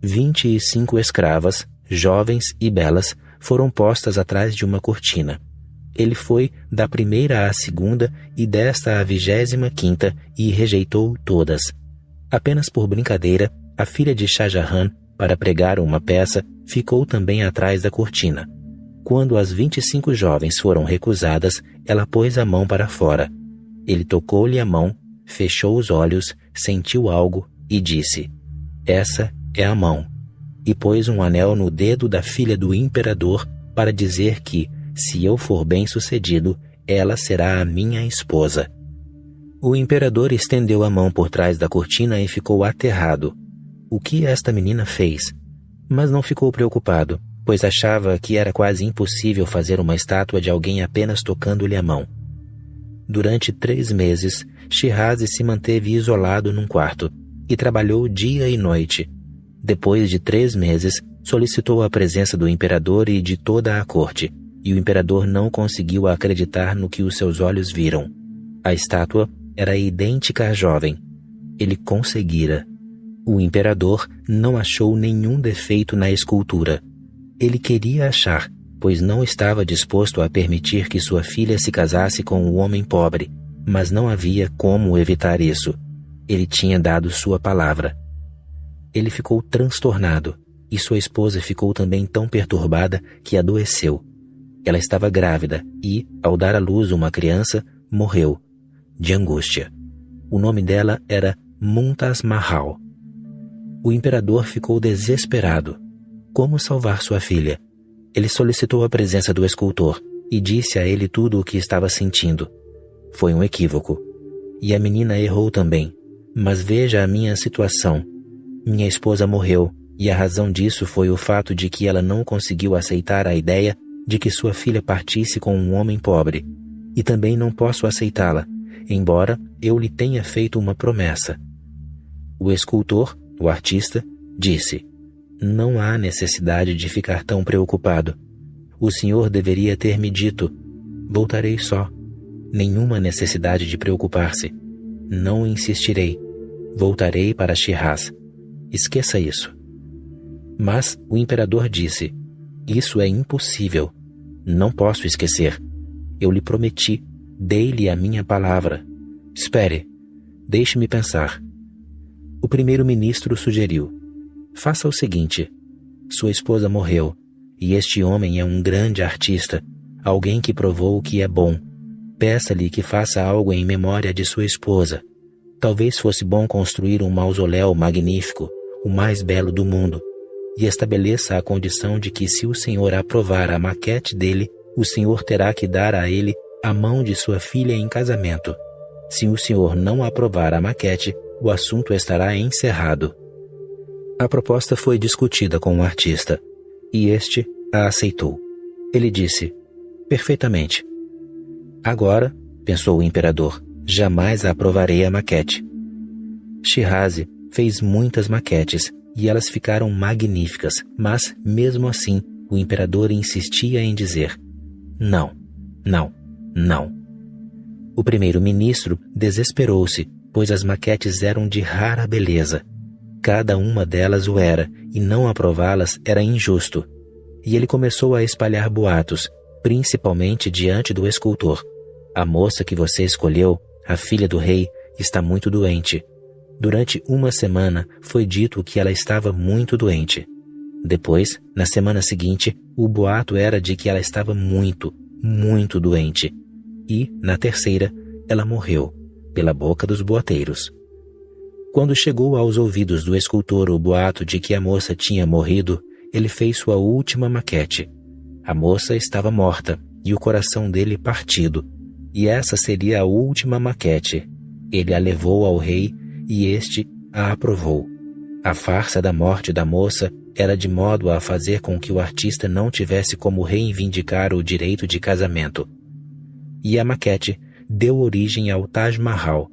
25 escravas, jovens e belas, foram postas atrás de uma cortina. Ele foi da primeira à segunda e desta à 25ª e rejeitou todas. Apenas por brincadeira, a filha de Shah Jahan, para pregar uma peça, ficou também atrás da cortina. Quando as 25 jovens foram recusadas, ela pôs a mão para fora. Ele tocou-lhe a mão, fechou os olhos, sentiu algo e disse, essa é a mão. E pôs um anel no dedo da filha do imperador para dizer que, se eu for bem-sucedido, ela será a minha esposa. O imperador estendeu a mão por trás da cortina e ficou aterrado. O que esta menina fez? Mas não ficou preocupado, pois achava que era quase impossível fazer uma estátua de alguém apenas tocando-lhe a mão. Durante 3 meses, Shirazi se manteve isolado num quarto e trabalhou dia e noite. Depois de 3 meses, solicitou a presença do imperador e de toda a corte, e o imperador não conseguiu acreditar no que os seus olhos viram. A estátua era idêntica à jovem. Ele conseguira. O imperador não achou nenhum defeito na escultura. Ele queria achar, pois não estava disposto a permitir que sua filha se casasse com um homem pobre, mas não havia como evitar isso. Ele tinha dado sua palavra. Ele ficou transtornado, e sua esposa ficou também tão perturbada que adoeceu. Ela estava grávida e, ao dar à luz uma criança, morreu, de angústia. O nome dela era Mumtaz Mahal. O imperador ficou desesperado. Como salvar sua filha? Ele solicitou a presença do escultor e disse a ele tudo o que estava sentindo. Foi um equívoco. E a menina errou também. Mas veja a minha situação. Minha esposa morreu, e a razão disso foi o fato de que ela não conseguiu aceitar a ideia de que sua filha partisse com um homem pobre. E também não posso aceitá-la, embora eu lhe tenha feito uma promessa. O escultor, o artista, disse: não há necessidade de ficar tão preocupado. O senhor deveria ter me dito: voltarei só. Nenhuma necessidade de preocupar-se. Não insistirei. Voltarei para Shiraz. Esqueça isso. Mas o imperador disse: isso é impossível. Não posso esquecer. Eu lhe prometi, dei-lhe a minha palavra. Espere, deixe-me pensar. O primeiro-ministro sugeriu: faça o seguinte. Sua esposa morreu, e este homem é um grande artista, alguém que provou que é bom. Peça-lhe que faça algo em memória de sua esposa. Talvez fosse bom construir um mausoléu magnífico, o mais belo do mundo, e estabeleça a condição de que, se o senhor aprovar a maquete dele, o senhor terá que dar a ele a mão de sua filha em casamento. Se o senhor não aprovar a maquete, o assunto estará encerrado. A proposta foi discutida com o artista, e este a aceitou. Ele disse: perfeitamente. Agora, pensou o imperador, jamais aprovarei a maquete. Shirazi fez muitas maquetes, e elas ficaram magníficas, mas, mesmo assim, o imperador insistia em dizer: não, não, não. O primeiro-ministro desesperou-se, pois as maquetes eram de rara beleza. Cada uma delas o era, e não aprová-las era injusto. E ele começou a espalhar boatos, principalmente diante do escultor. A moça que você escolheu, a filha do rei, está muito doente. Durante uma semana foi dito que ela estava muito doente. Depois, na semana seguinte, o boato era de que ela estava muito, muito doente. E, na terceira, ela morreu, pela boca dos boateiros. Quando chegou aos ouvidos do escultor o boato de que a moça tinha morrido, ele fez sua última maquete. A moça estava morta e o coração dele partido, e essa seria a última maquete. Ele a levou ao rei e este a aprovou. A farsa da morte da moça era de modo a fazer com que o artista não tivesse como reivindicar o direito de casamento. E a maquete deu origem ao Taj Mahal.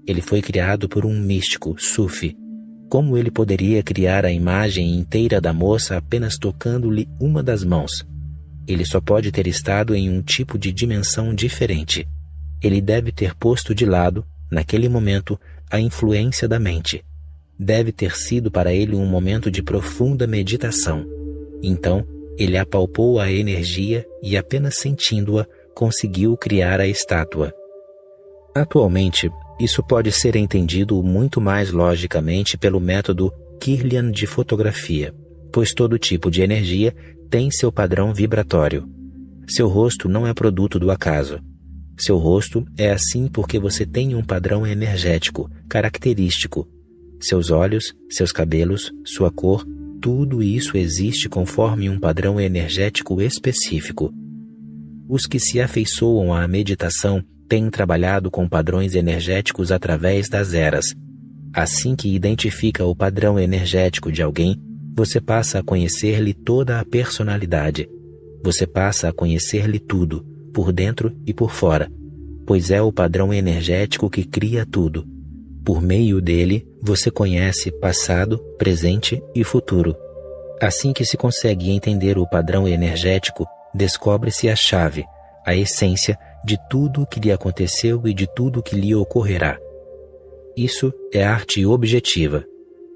Ele foi criado por um místico, Sufi. Como ele poderia criar a imagem inteira da moça apenas tocando-lhe uma das mãos? Ele só pode ter estado em um tipo de dimensão diferente. Ele deve ter posto de lado, naquele momento, a influência da mente. Deve ter sido para ele um momento de profunda meditação. Então, ele apalpou a energia e, apenas sentindo-a, conseguiu criar a estátua. Atualmente, isso pode ser entendido muito mais logicamente pelo método Kirlian de fotografia, pois todo tipo de energia tem seu padrão vibratório. Seu rosto não é produto do acaso. Seu rosto é assim porque você tem um padrão energético, característico. Seus olhos, seus cabelos, sua cor, tudo isso existe conforme um padrão energético específico. Os que se afeiçoam à meditação têm trabalhado com padrões energéticos através das eras. Assim que identifica o padrão energético de alguém, você passa a conhecer-lhe toda a personalidade. Você passa a conhecer-lhe tudo, por dentro e por fora, pois é o padrão energético que cria tudo. Por meio dele, você conhece passado, presente e futuro. Assim que se consegue entender o padrão energético, descobre-se a chave, a essência de tudo o que lhe aconteceu e de tudo o que lhe ocorrerá. Isso é arte objetiva.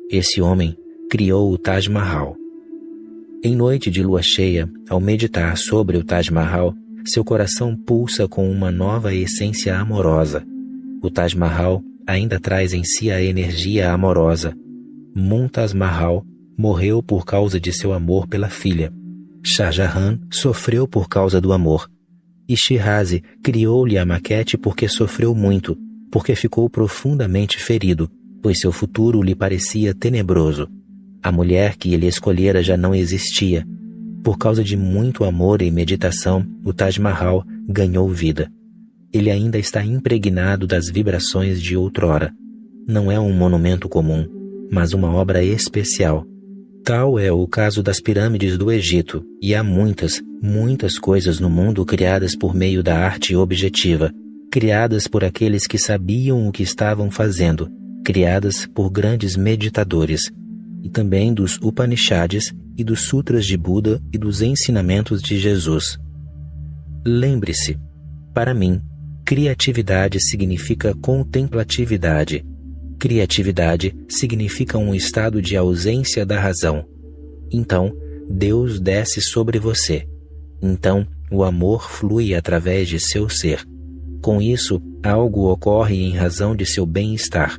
Esse homem criou o Taj Mahal. Em noite de lua cheia, ao meditar sobre o Taj Mahal, seu coração pulsa com uma nova essência amorosa. O Taj Mahal ainda traz em si a energia amorosa. Mumtaz Mahal morreu por causa de seu amor pela filha. Shah Jahan sofreu por causa do amor. E Shirazi criou-lhe a maquete porque sofreu muito, porque ficou profundamente ferido, pois seu futuro lhe parecia tenebroso. A mulher que ele escolhera já não existia. Por causa de muito amor e meditação, o Taj Mahal ganhou vida. Ele ainda está impregnado das vibrações de outrora. Não é um monumento comum, mas uma obra especial. Tal é o caso das pirâmides do Egito, e há muitas, muitas coisas no mundo criadas por meio da arte objetiva, criadas por aqueles que sabiam o que estavam fazendo, criadas por grandes meditadores, e também dos Upanishads e dos Sutras de Buda e dos ensinamentos de Jesus. Lembre-se, para mim, criatividade significa contemplatividade. Criatividade significa um estado de ausência da razão. Então, Deus desce sobre você. Então, o amor flui através de seu ser. Com isso, algo ocorre em razão de seu bem-estar.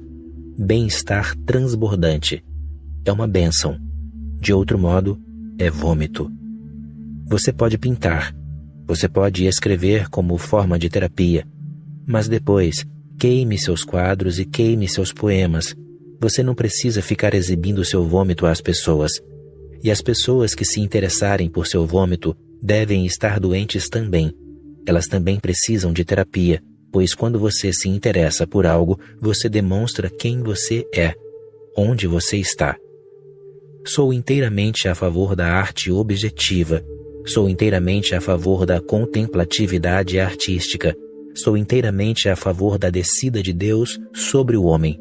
Bem-estar transbordante. É uma bênção. De outro modo, é vômito. Você pode pintar. Você pode escrever como forma de terapia. Mas depois, queime seus quadros e queime seus poemas. Você não precisa ficar exibindo seu vômito às pessoas. E as pessoas que se interessarem por seu vômito devem estar doentes também. Elas também precisam de terapia, pois quando você se interessa por algo, você demonstra quem você é, onde você está. Sou inteiramente a favor da arte objetiva. Sou inteiramente a favor da contemplatividade artística. Sou inteiramente a favor da descida de Deus sobre o homem.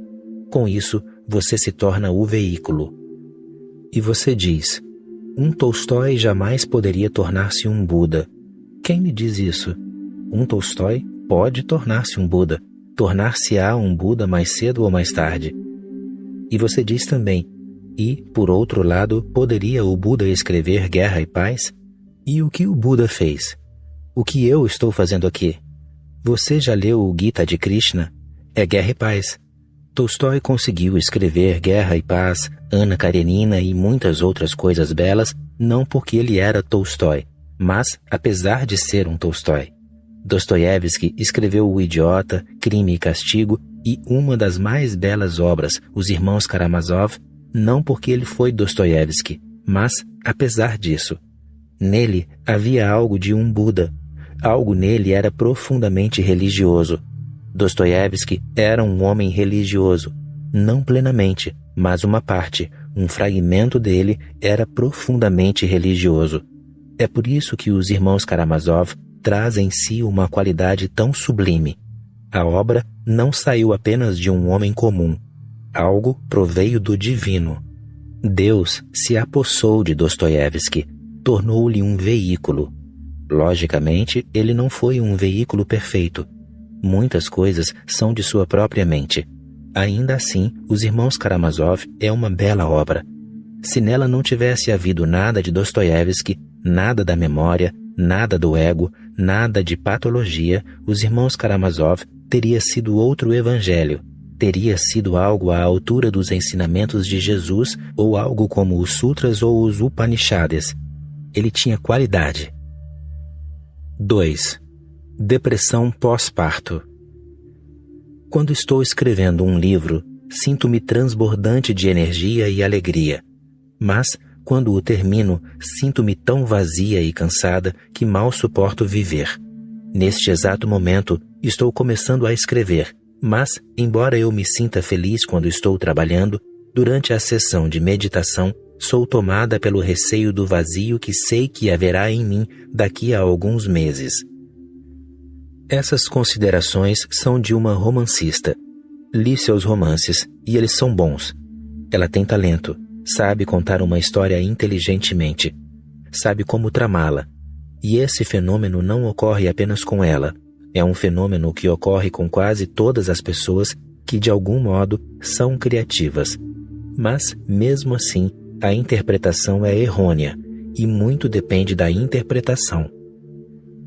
Com isso, você se torna o veículo. E você diz, um Tolstói jamais poderia tornar-se um Buda. Quem me diz isso? Um Tolstói pode tornar-se um Buda. Tornar-se-á um Buda mais cedo ou mais tarde. E você diz também, e, por outro lado, poderia o Buda escrever Guerra e Paz? E o que o Buda fez? O que eu estou fazendo aqui? Você já leu o Gita de Krishna? É Guerra e Paz. Tolstói conseguiu escrever Guerra e Paz, Ana Karenina e muitas outras coisas belas, não porque ele era Tolstói, mas apesar de ser um Tolstói. Dostoiévski escreveu O Idiota, Crime e Castigo e uma das mais belas obras, Os Irmãos Karamazov, não porque ele foi Dostoiévski, mas apesar disso. Nele havia algo de um Buda. Algo nele era profundamente religioso. Dostoiévski era um homem religioso, não plenamente, mas uma parte, um fragmento dele era profundamente religioso. É por isso que os irmãos Karamazov trazem em si uma qualidade tão sublime. A obra não saiu apenas de um homem comum. Algo proveio do divino. Deus se apossou de Dostoiévski, tornou-lhe um veículo. Logicamente, ele não foi um veículo perfeito. Muitas coisas são de sua própria mente. Ainda assim, Os Irmãos Karamazov é uma bela obra. Se nela não tivesse havido nada de Dostoiévski, nada da memória, nada do ego, nada de patologia, Os Irmãos Karamazov teria sido outro evangelho. Teria sido algo à altura dos ensinamentos de Jesus ou algo como os Sutras ou os Upanishads. Ele tinha qualidade. 2. Depressão pós-parto. Quando estou escrevendo um livro, sinto-me transbordante de energia e alegria. Mas, quando o termino, sinto-me tão vazia e cansada que mal suporto viver. Neste exato momento, estou começando a escrever, mas, embora eu me sinta feliz quando estou trabalhando, durante a sessão de meditação, sou tomada pelo receio do vazio que sei que haverá em mim daqui a alguns meses. Essas considerações são de uma romancista. Li seus romances e eles são bons. Ela tem talento, sabe contar uma história inteligentemente, sabe como tramá-la. E esse fenômeno não ocorre apenas com ela. É um fenômeno que ocorre com quase todas as pessoas que, de algum modo, são criativas. Mas, mesmo assim, a interpretação é errônea, e muito depende da interpretação.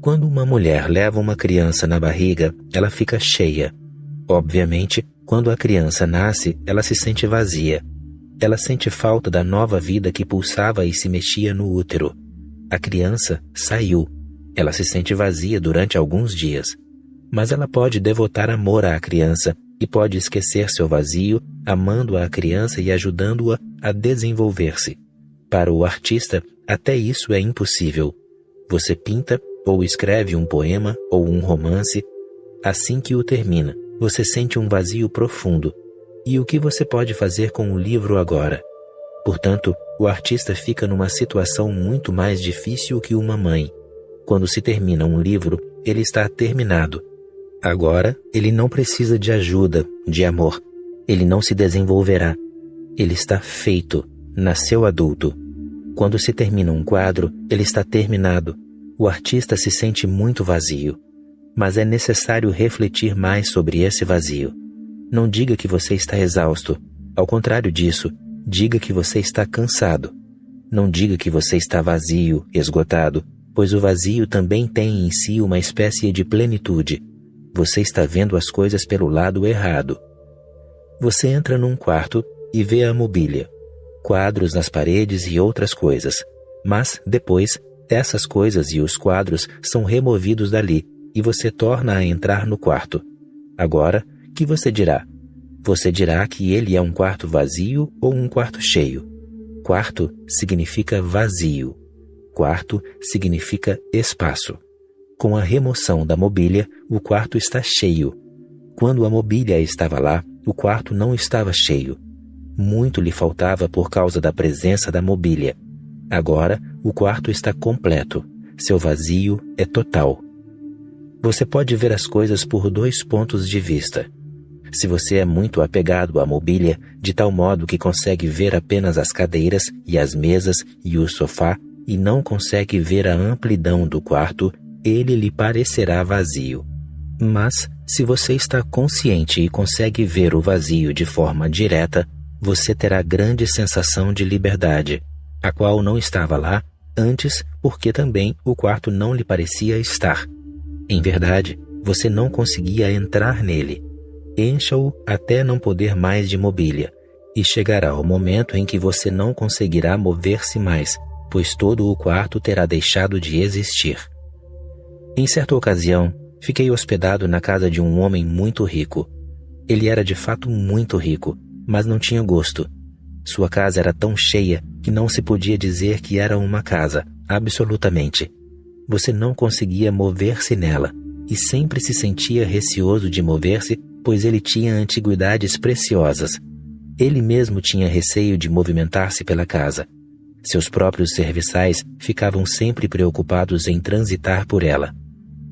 Quando uma mulher leva uma criança na barriga, ela fica cheia. Obviamente, quando a criança nasce, ela se sente vazia. Ela sente falta da nova vida que pulsava e se mexia no útero. A criança saiu. Ela se sente vazia durante alguns dias. Mas ela pode devotar amor à criança e pode esquecer seu vazio, amando a criança e ajudando-a a desenvolver-se. Para o artista, até isso é impossível. Você pinta ou escreve um poema ou um romance. Assim que o termina, você sente um vazio profundo. E o que você pode fazer com o livro agora? Portanto, o artista fica numa situação muito mais difícil que uma mãe. Quando se termina um livro, ele está terminado. Agora, ele não precisa de ajuda, de amor. Ele não se desenvolverá. Ele está feito, nasceu adulto. Quando se termina um quadro, ele está terminado. O artista se sente muito vazio. Mas é necessário refletir mais sobre esse vazio. Não diga que você está exausto. Ao contrário disso, diga que você está cansado. Não diga que você está vazio, esgotado, pois o vazio também tem em si uma espécie de plenitude. Você está vendo as coisas pelo lado errado. Você entra num quarto e vê a mobília, quadros nas paredes e outras coisas. Mas, depois, essas coisas e os quadros são removidos dali e você torna a entrar no quarto. Agora, que você dirá? Você dirá que ele é um quarto vazio ou um quarto cheio? Quarto significa vazio. Quarto significa espaço. Com a remoção da mobília, o quarto está cheio. Quando a mobília estava lá, o quarto não estava cheio. Muito lhe faltava por causa da presença da mobília. Agora, o quarto está completo. Seu vazio é total. Você pode ver as coisas por 2 pontos de vista. Se você é muito apegado à mobília, de tal modo que consegue ver apenas as cadeiras e as mesas e o sofá e não consegue ver a amplidão do quarto, ele lhe parecerá vazio. Mas, se você está consciente e consegue ver o vazio de forma direta, você terá grande sensação de liberdade, a qual não estava lá antes porque também o quarto não lhe parecia estar. Em verdade, você não conseguia entrar nele. Encha-o até não poder mais de mobília, e chegará o momento em que você não conseguirá mover-se mais, pois todo o quarto terá deixado de existir. Em certa ocasião, fiquei hospedado na casa de um homem muito rico. Ele era de fato muito rico, mas não tinha gosto. Sua casa era tão cheia que não se podia dizer que era uma casa, absolutamente. Você não conseguia mover-se nela, e sempre se sentia receoso de mover-se, pois ele tinha antiguidades preciosas. Ele mesmo tinha receio de movimentar-se pela casa. Seus próprios serviçais ficavam sempre preocupados em transitar por ela.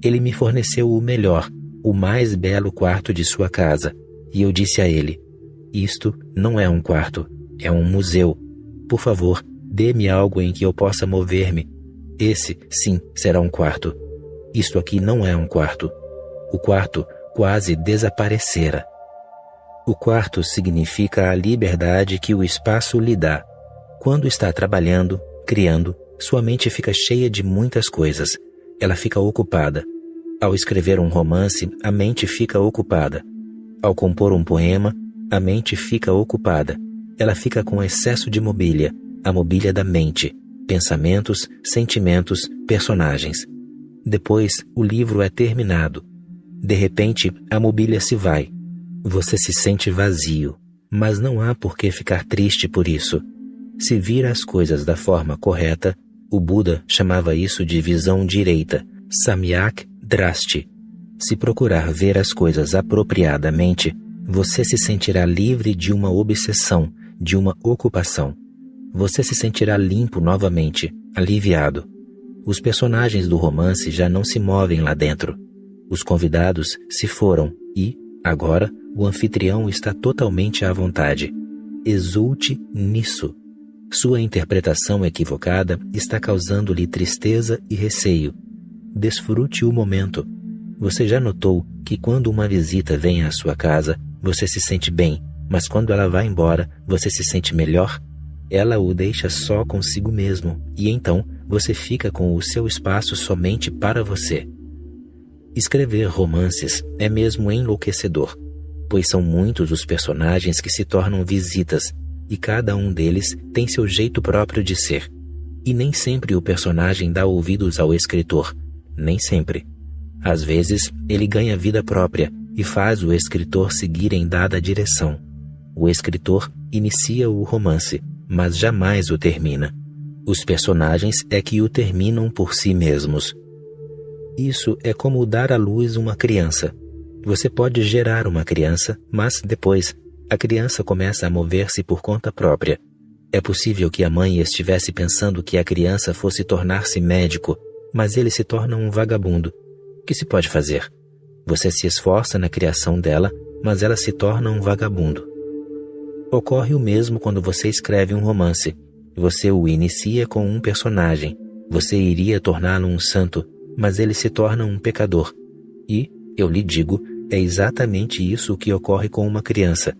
Ele me forneceu o melhor, o mais belo quarto de sua casa, e eu disse a ele: "Isto não é um quarto, é um museu. Por favor, dê-me algo em que eu possa mover-me. Esse, sim, será um quarto. Isto aqui não é um quarto." O quarto quase desaparecera. O quarto significa a liberdade que o espaço lhe dá. Quando está trabalhando, criando, sua mente fica cheia de muitas coisas. Ela fica ocupada. Ao escrever um romance, a mente fica ocupada. Ao compor um poema, a mente fica ocupada. Ela fica com excesso de mobília, a mobília da mente, pensamentos, sentimentos, personagens. Depois, o livro é terminado. De repente, a mobília se vai. Você se sente vazio, mas não há por que ficar triste por isso. Se vir as coisas da forma correta, o Buda chamava isso de visão direita, Samyak Drashti. Se procurar ver as coisas apropriadamente, você se sentirá livre de uma obsessão, de uma ocupação. Você se sentirá limpo novamente, aliviado. Os personagens do romance já não se movem lá dentro. Os convidados se foram e, agora, o anfitrião está totalmente à vontade. Exulte nisso. Sua interpretação equivocada está causando-lhe tristeza e receio. Desfrute o momento. Você já notou que quando uma visita vem à sua casa, você se sente bem, mas quando ela vai embora, você se sente melhor? ela o deixa só consigo mesmo, e então você fica com o seu espaço somente para você. Escrever romances é mesmo enlouquecedor, pois são muitos os personagens que se tornam visitas, e cada um deles tem seu jeito próprio de ser. E nem sempre o personagem dá ouvidos ao escritor, nem sempre. Às vezes, ele ganha vida própria e faz o escritor seguir em dada direção. O escritor inicia o romance, mas jamais o termina. Os personagens é que o terminam por si mesmos. Isso é como dar à luz uma criança. Você pode gerar uma criança, mas depois, a criança começa a mover-se por conta própria. É possível que a mãe estivesse pensando que a criança fosse tornar-se médico, mas ele se torna um vagabundo. O que se pode fazer? Você se esforça na criação dela, mas ela se torna um vagabundo. Ocorre o mesmo quando você escreve um romance. Você o inicia com um personagem. Você iria torná-lo um santo, mas ele se torna um pecador. E, eu lhe digo, é exatamente isso que ocorre com uma criança.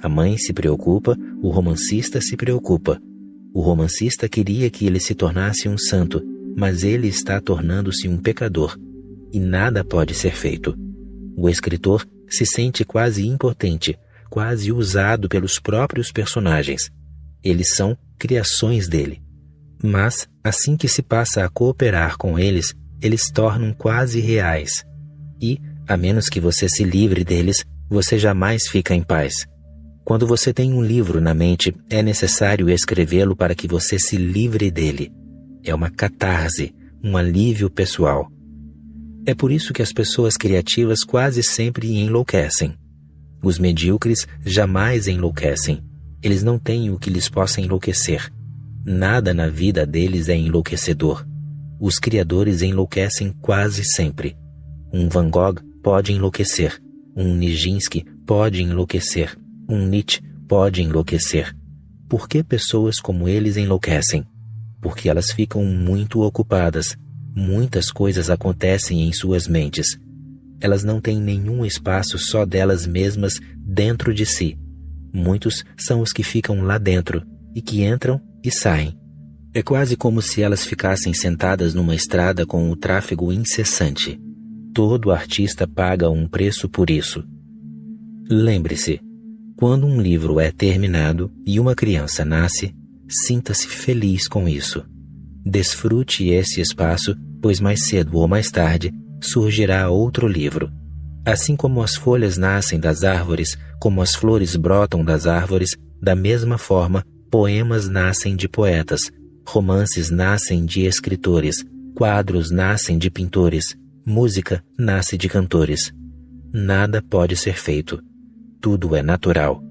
A mãe se preocupa, o romancista se preocupa. O romancista queria que ele se tornasse um santo, mas ele está tornando-se um pecador. E nada pode ser feito. O escritor se sente quase impotente, quase usado pelos próprios personagens. Eles são criações dele. Mas, assim que se passa a cooperar com eles, eles tornam quase reais. E, a menos que você se livre deles, você jamais fica em paz. Quando você tem um livro na mente, é necessário escrevê-lo para que você se livre dele. É uma catarse, um alívio pessoal. É por isso que as pessoas criativas quase sempre enlouquecem. Os medíocres jamais enlouquecem. Eles não têm o que lhes possa enlouquecer. Nada na vida deles é enlouquecedor. Os criadores enlouquecem quase sempre. Um Van Gogh pode enlouquecer. Um Nijinsky pode enlouquecer. Um Nietzsche pode enlouquecer. Por que pessoas como eles enlouquecem? Porque elas ficam muito ocupadas. Muitas coisas acontecem em suas mentes. Elas não têm nenhum espaço só delas mesmas dentro de si. Muitos são os que ficam lá dentro e que entram e saem. É quase como se elas ficassem sentadas numa estrada com o tráfego incessante. Todo artista paga um preço por isso. Lembre-se, quando um livro é terminado e uma criança nasce, sinta-se feliz com isso. Desfrute esse espaço, pois mais cedo ou mais tarde surgirá outro livro. Assim como as folhas nascem das árvores, como as flores brotam das árvores, da mesma forma, poemas nascem de poetas, romances nascem de escritores, quadros nascem de pintores, música nasce de cantores. Nada pode ser feito. Tudo é natural.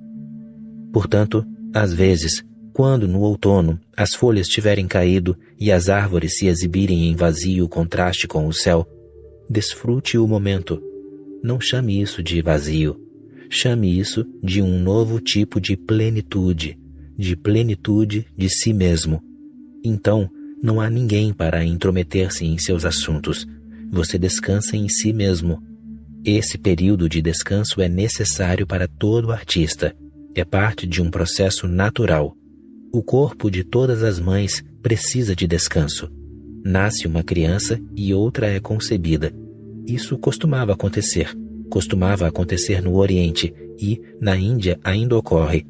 Portanto, às vezes, quando no outono as folhas tiverem caído e as árvores se exibirem em vazio contraste com o céu, desfrute o momento. Não chame isso de vazio. Chame isso de um novo tipo de plenitude de si mesmo. Então, não há ninguém para intrometer-se em seus assuntos. Você descansa em si mesmo. Esse período de descanso é necessário para todo artista. É parte de um processo natural. O corpo de todas as mães precisa de descanso. Nasce uma criança e outra é concebida. Isso costumava acontecer no Oriente e, na Índia, ainda ocorre.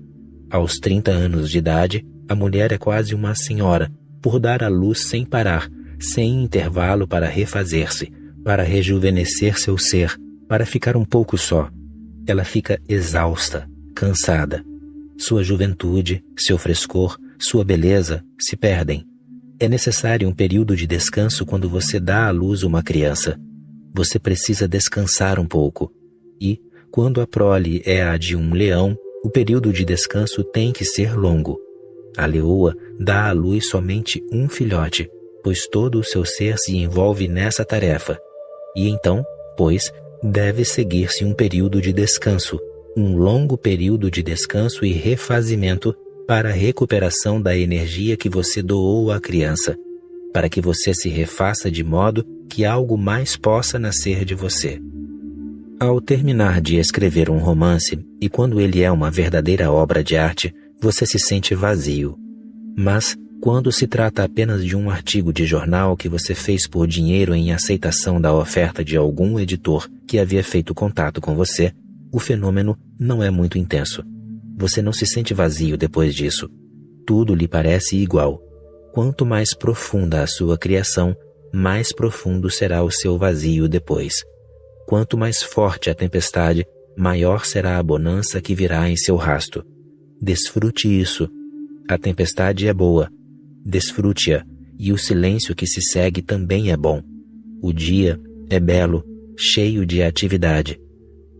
Aos 30 anos de idade, a mulher é quase uma senhora, por dar à luz sem parar, sem intervalo para refazer-se, para rejuvenescer seu ser, para ficar um pouco só. Ela fica exausta, cansada. Sua juventude, seu frescor, sua beleza se perdem. É necessário um período de descanso quando você dá à luz uma criança. Você precisa descansar um pouco. E, quando a prole é a de um leão, o período de descanso tem que ser longo. A leoa dá à luz somente um filhote, pois todo o seu ser se envolve nessa tarefa. E então, pois, deve seguir-se um período de descanso, um longo período de descanso e refazimento para a recuperação da energia que você doou à criança, para que você se refaça de modo que algo mais possa nascer de você. Ao terminar de escrever um romance, e quando ele é uma verdadeira obra de arte, você se sente vazio. Mas, quando se trata apenas de um artigo de jornal que você fez por dinheiro em aceitação da oferta de algum editor que havia feito contato com você, o fenômeno não é muito intenso. Você não se sente vazio depois disso. Tudo lhe parece igual. Quanto mais profunda a sua criação, mais profundo será o seu vazio depois. Quanto mais forte a tempestade, maior será a bonança que virá em seu rasto. Desfrute isso. A tempestade é boa. Desfrute-a, e o silêncio que se segue também é bom. O dia é belo, cheio de atividade.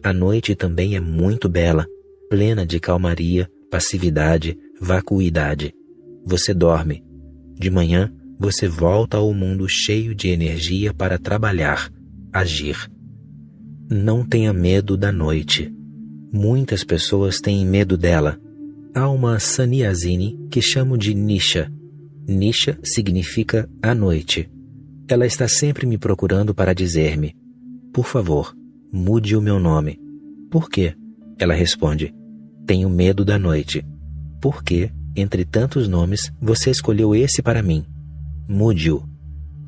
A noite também é muito bela, plena de calmaria, passividade, vacuidade. Você dorme. De manhã, você volta ao mundo cheio de energia para trabalhar, agir. Não tenha medo da noite. Muitas pessoas têm medo dela. Há uma sannyasini que chamo de Nisha. Nisha significa a noite. Ela está sempre me procurando para dizer-me: por favor, mude o meu nome. Por quê? Ela responde: tenho medo da noite. Por que, entre tantos nomes, você escolheu esse para mim? Mude-o.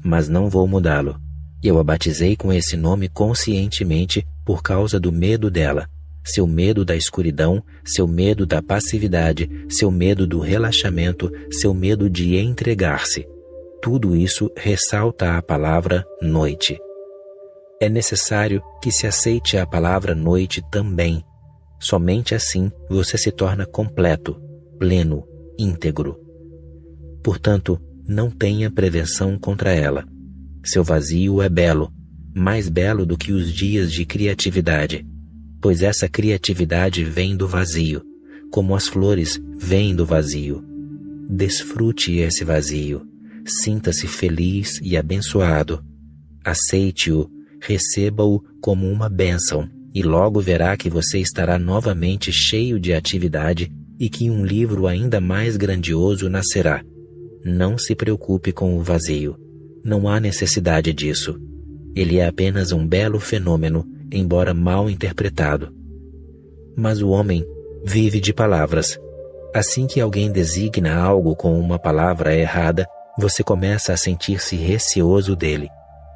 Mas não vou mudá-lo. Eu a batizei com esse nome conscientemente por causa do medo dela. Seu medo da escuridão, seu medo da passividade, seu medo do relaxamento, seu medo de entregar-se. Tudo isso ressalta a palavra noite. É necessário que se aceite a palavra noite também. Somente assim você se torna completo, pleno, íntegro. Portanto, não tenha prevenção contra ela. Seu vazio é belo, mais belo do que os dias de criatividade, pois essa criatividade vem do vazio, como as flores vêm do vazio. Desfrute esse vazio, sinta-se feliz e abençoado. Aceite-o, receba-o como uma bênção, e logo verá que você estará novamente cheio de atividade e que um livro ainda mais grandioso nascerá. Não se preocupe com o vazio. Não há necessidade disso. Ele é apenas um belo fenômeno, embora mal interpretado. Mas o homem vive de palavras. Assim que alguém designa algo com uma palavra errada, você começa a sentir-se receoso dele.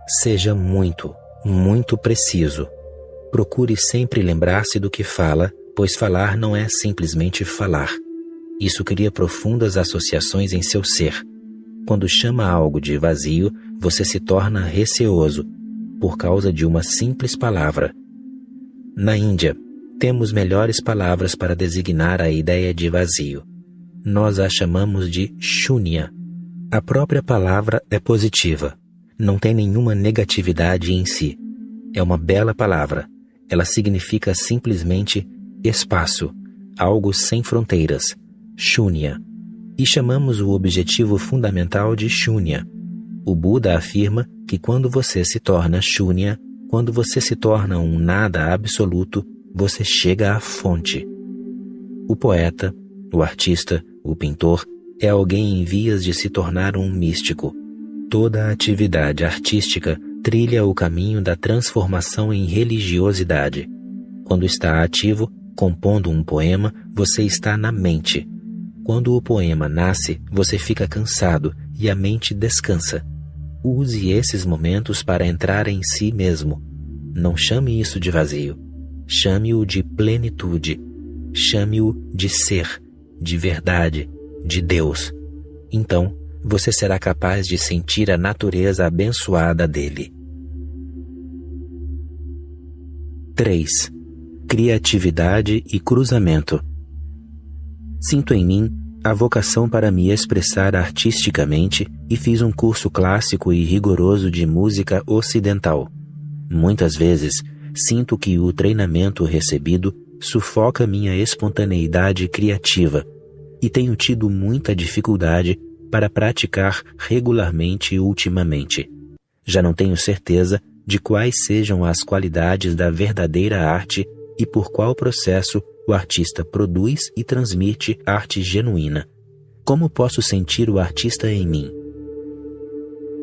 Seja muito, muito preciso. Procure sempre lembrar-se do que fala, pois falar não é simplesmente falar. Isso cria profundas associações em seu ser. Quando chama algo de vazio, você se torna receoso, por causa de uma simples palavra. Na Índia, temos melhores palavras para designar a ideia de vazio. Nós a chamamos de shunya. A própria palavra é positiva. Não tem nenhuma negatividade em si. É uma bela palavra. Ela significa simplesmente espaço, algo sem fronteiras, shunya. E chamamos o objetivo fundamental de shunya. O Buda afirma que quando você se torna shunya, quando você se torna um nada absoluto, você chega à fonte. O poeta, o artista, o pintor é alguém em vias de se tornar um místico. Toda atividade artística trilha o caminho da transformação em religiosidade. Quando está ativo, compondo um poema, você está na mente. Quando o poema nasce, você fica cansado e a mente descansa. Use esses momentos para entrar em si mesmo. Não chame isso de vazio. Chame-o de plenitude. Chame-o de ser, de verdade, de Deus. Então, você será capaz de sentir a natureza abençoada dele. 3. Criatividade e cruzamento. Sinto em mim a vocação para me expressar artisticamente e fiz um curso clássico e rigoroso de música ocidental. Muitas vezes, sinto que o treinamento recebido sufoca minha espontaneidade criativa e tenho tido muita dificuldade para praticar regularmente ultimamente. Já não tenho certeza de quais sejam as qualidades da verdadeira arte e por qual processo o artista produz e transmite arte genuína. Como posso sentir o artista em mim?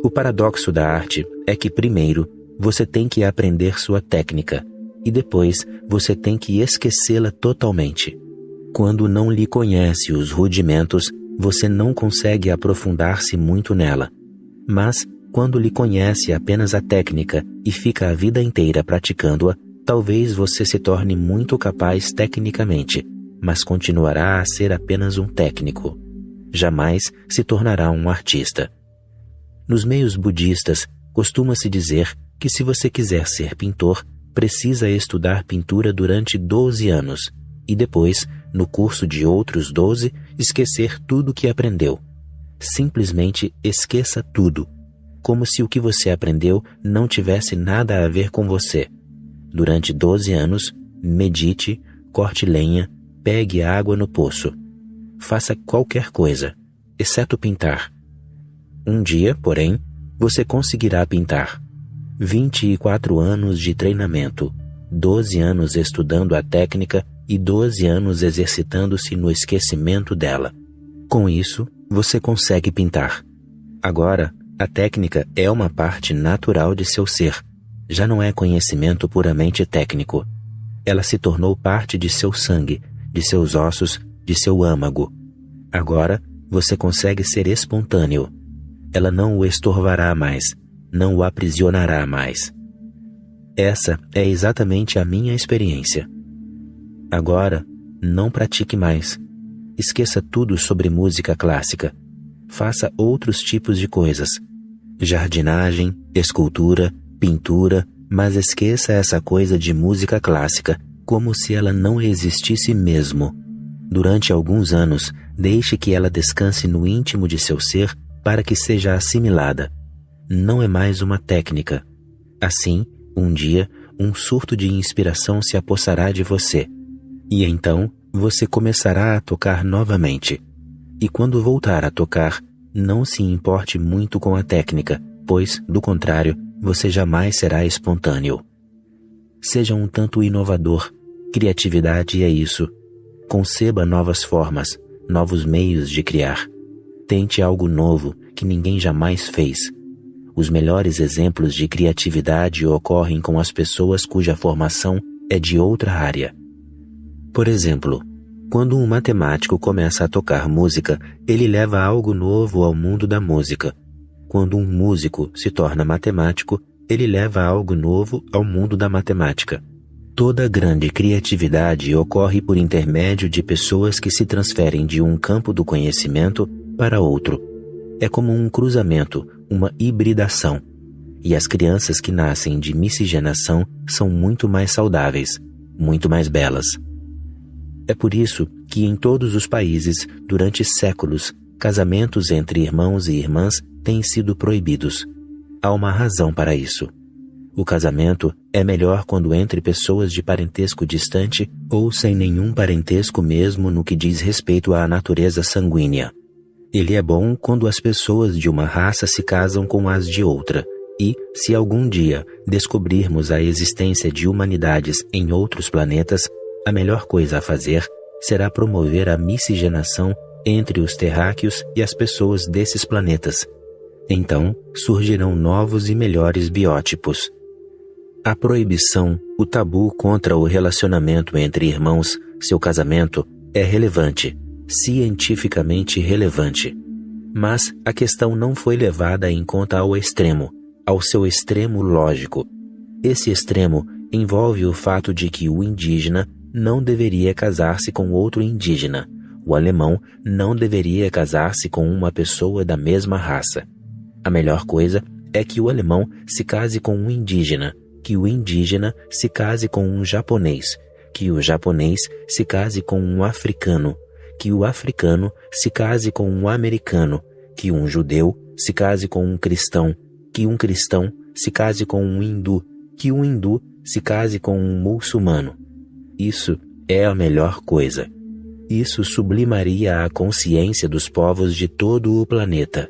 O paradoxo da arte é que, primeiro, você tem que aprender sua técnica e depois você tem que esquecê-la totalmente. Quando não lhe conhece os rudimentos, você não consegue aprofundar-se muito nela. Mas, quando lhe conhece apenas a técnica e fica a vida inteira praticando-a, talvez você se torne muito capaz tecnicamente, mas continuará a ser apenas um técnico. Jamais se tornará um artista. Nos meios budistas, costuma-se dizer que se você quiser ser pintor, precisa estudar pintura durante 12 anos e depois, no curso de outros 12, esquecer tudo que aprendeu. Simplesmente esqueça tudo, como se o que você aprendeu não tivesse nada a ver com você. Durante 12 anos, medite, corte lenha, pegue água no poço. Faça qualquer coisa, exceto pintar. Um dia, porém, você conseguirá pintar. 24 anos de treinamento, 12 anos estudando a técnica e 12 anos exercitando-se no esquecimento dela. Com isso, você consegue pintar. Agora, a técnica é uma parte natural de seu ser. Já não é conhecimento puramente técnico. Ela se tornou parte de seu sangue, de seus ossos, de seu âmago. Agora, você consegue ser espontâneo. Ela não o estorvará mais, não o aprisionará mais. Essa é exatamente a minha experiência. Agora, não pratique mais. Esqueça tudo sobre música clássica. Faça outros tipos de coisas. Jardinagem, escultura, pintura, mas esqueça essa coisa de música clássica, como se ela não existisse mesmo. Durante alguns anos, deixe que ela descanse no íntimo de seu ser para que seja assimilada. Não é mais uma técnica. Assim, um dia, um surto de inspiração se apossará de você. E então, você começará a tocar novamente. E quando voltar a tocar, não se importe muito com a técnica, pois, do contrário, você jamais será espontâneo. Seja um tanto inovador. Criatividade é isso. Conceba novas formas, novos meios de criar. Tente algo novo que ninguém jamais fez. Os melhores exemplos de criatividade ocorrem com as pessoas cuja formação é de outra área. Por exemplo, quando um matemático começa a tocar música, ele leva algo novo ao mundo da música. Quando um músico se torna matemático, ele leva algo novo ao mundo da matemática. Toda grande criatividade ocorre por intermédio de pessoas que se transferem de um campo do conhecimento para outro. É como um cruzamento, uma hibridação. E as crianças que nascem de miscigenação são muito mais saudáveis, muito mais belas. É por isso que em todos os países, durante séculos, casamentos entre irmãos e irmãs têm sido proibidos. Há uma razão para isso. O casamento é melhor quando entre pessoas de parentesco distante ou sem nenhum parentesco mesmo no que diz respeito à natureza sanguínea. Ele é bom quando as pessoas de uma raça se casam com as de outra, e, se algum dia descobrirmos a existência de humanidades em outros planetas, a melhor coisa a fazer será promover a miscigenação entre os terráqueos e as pessoas desses planetas. Então, surgirão novos e melhores biótipos. A proibição, o tabu contra o relacionamento entre irmãos, seu casamento, é relevante, cientificamente relevante. Mas a questão não foi levada em conta ao extremo, ao seu extremo lógico. Esse extremo envolve o fato de que o indígena não deveria casar-se com outro indígena. O alemão não deveria casar-se com uma pessoa da mesma raça. A melhor coisa é que o alemão se case com um indígena, que o indígena se case com um japonês, que o japonês se case com um africano, que o africano se case com um americano, que um judeu se case com um cristão, que um cristão se case com um hindu, que um hindu se case com um muçulmano. Isso é a melhor coisa. Isso sublimaria a consciência dos povos de todo o planeta.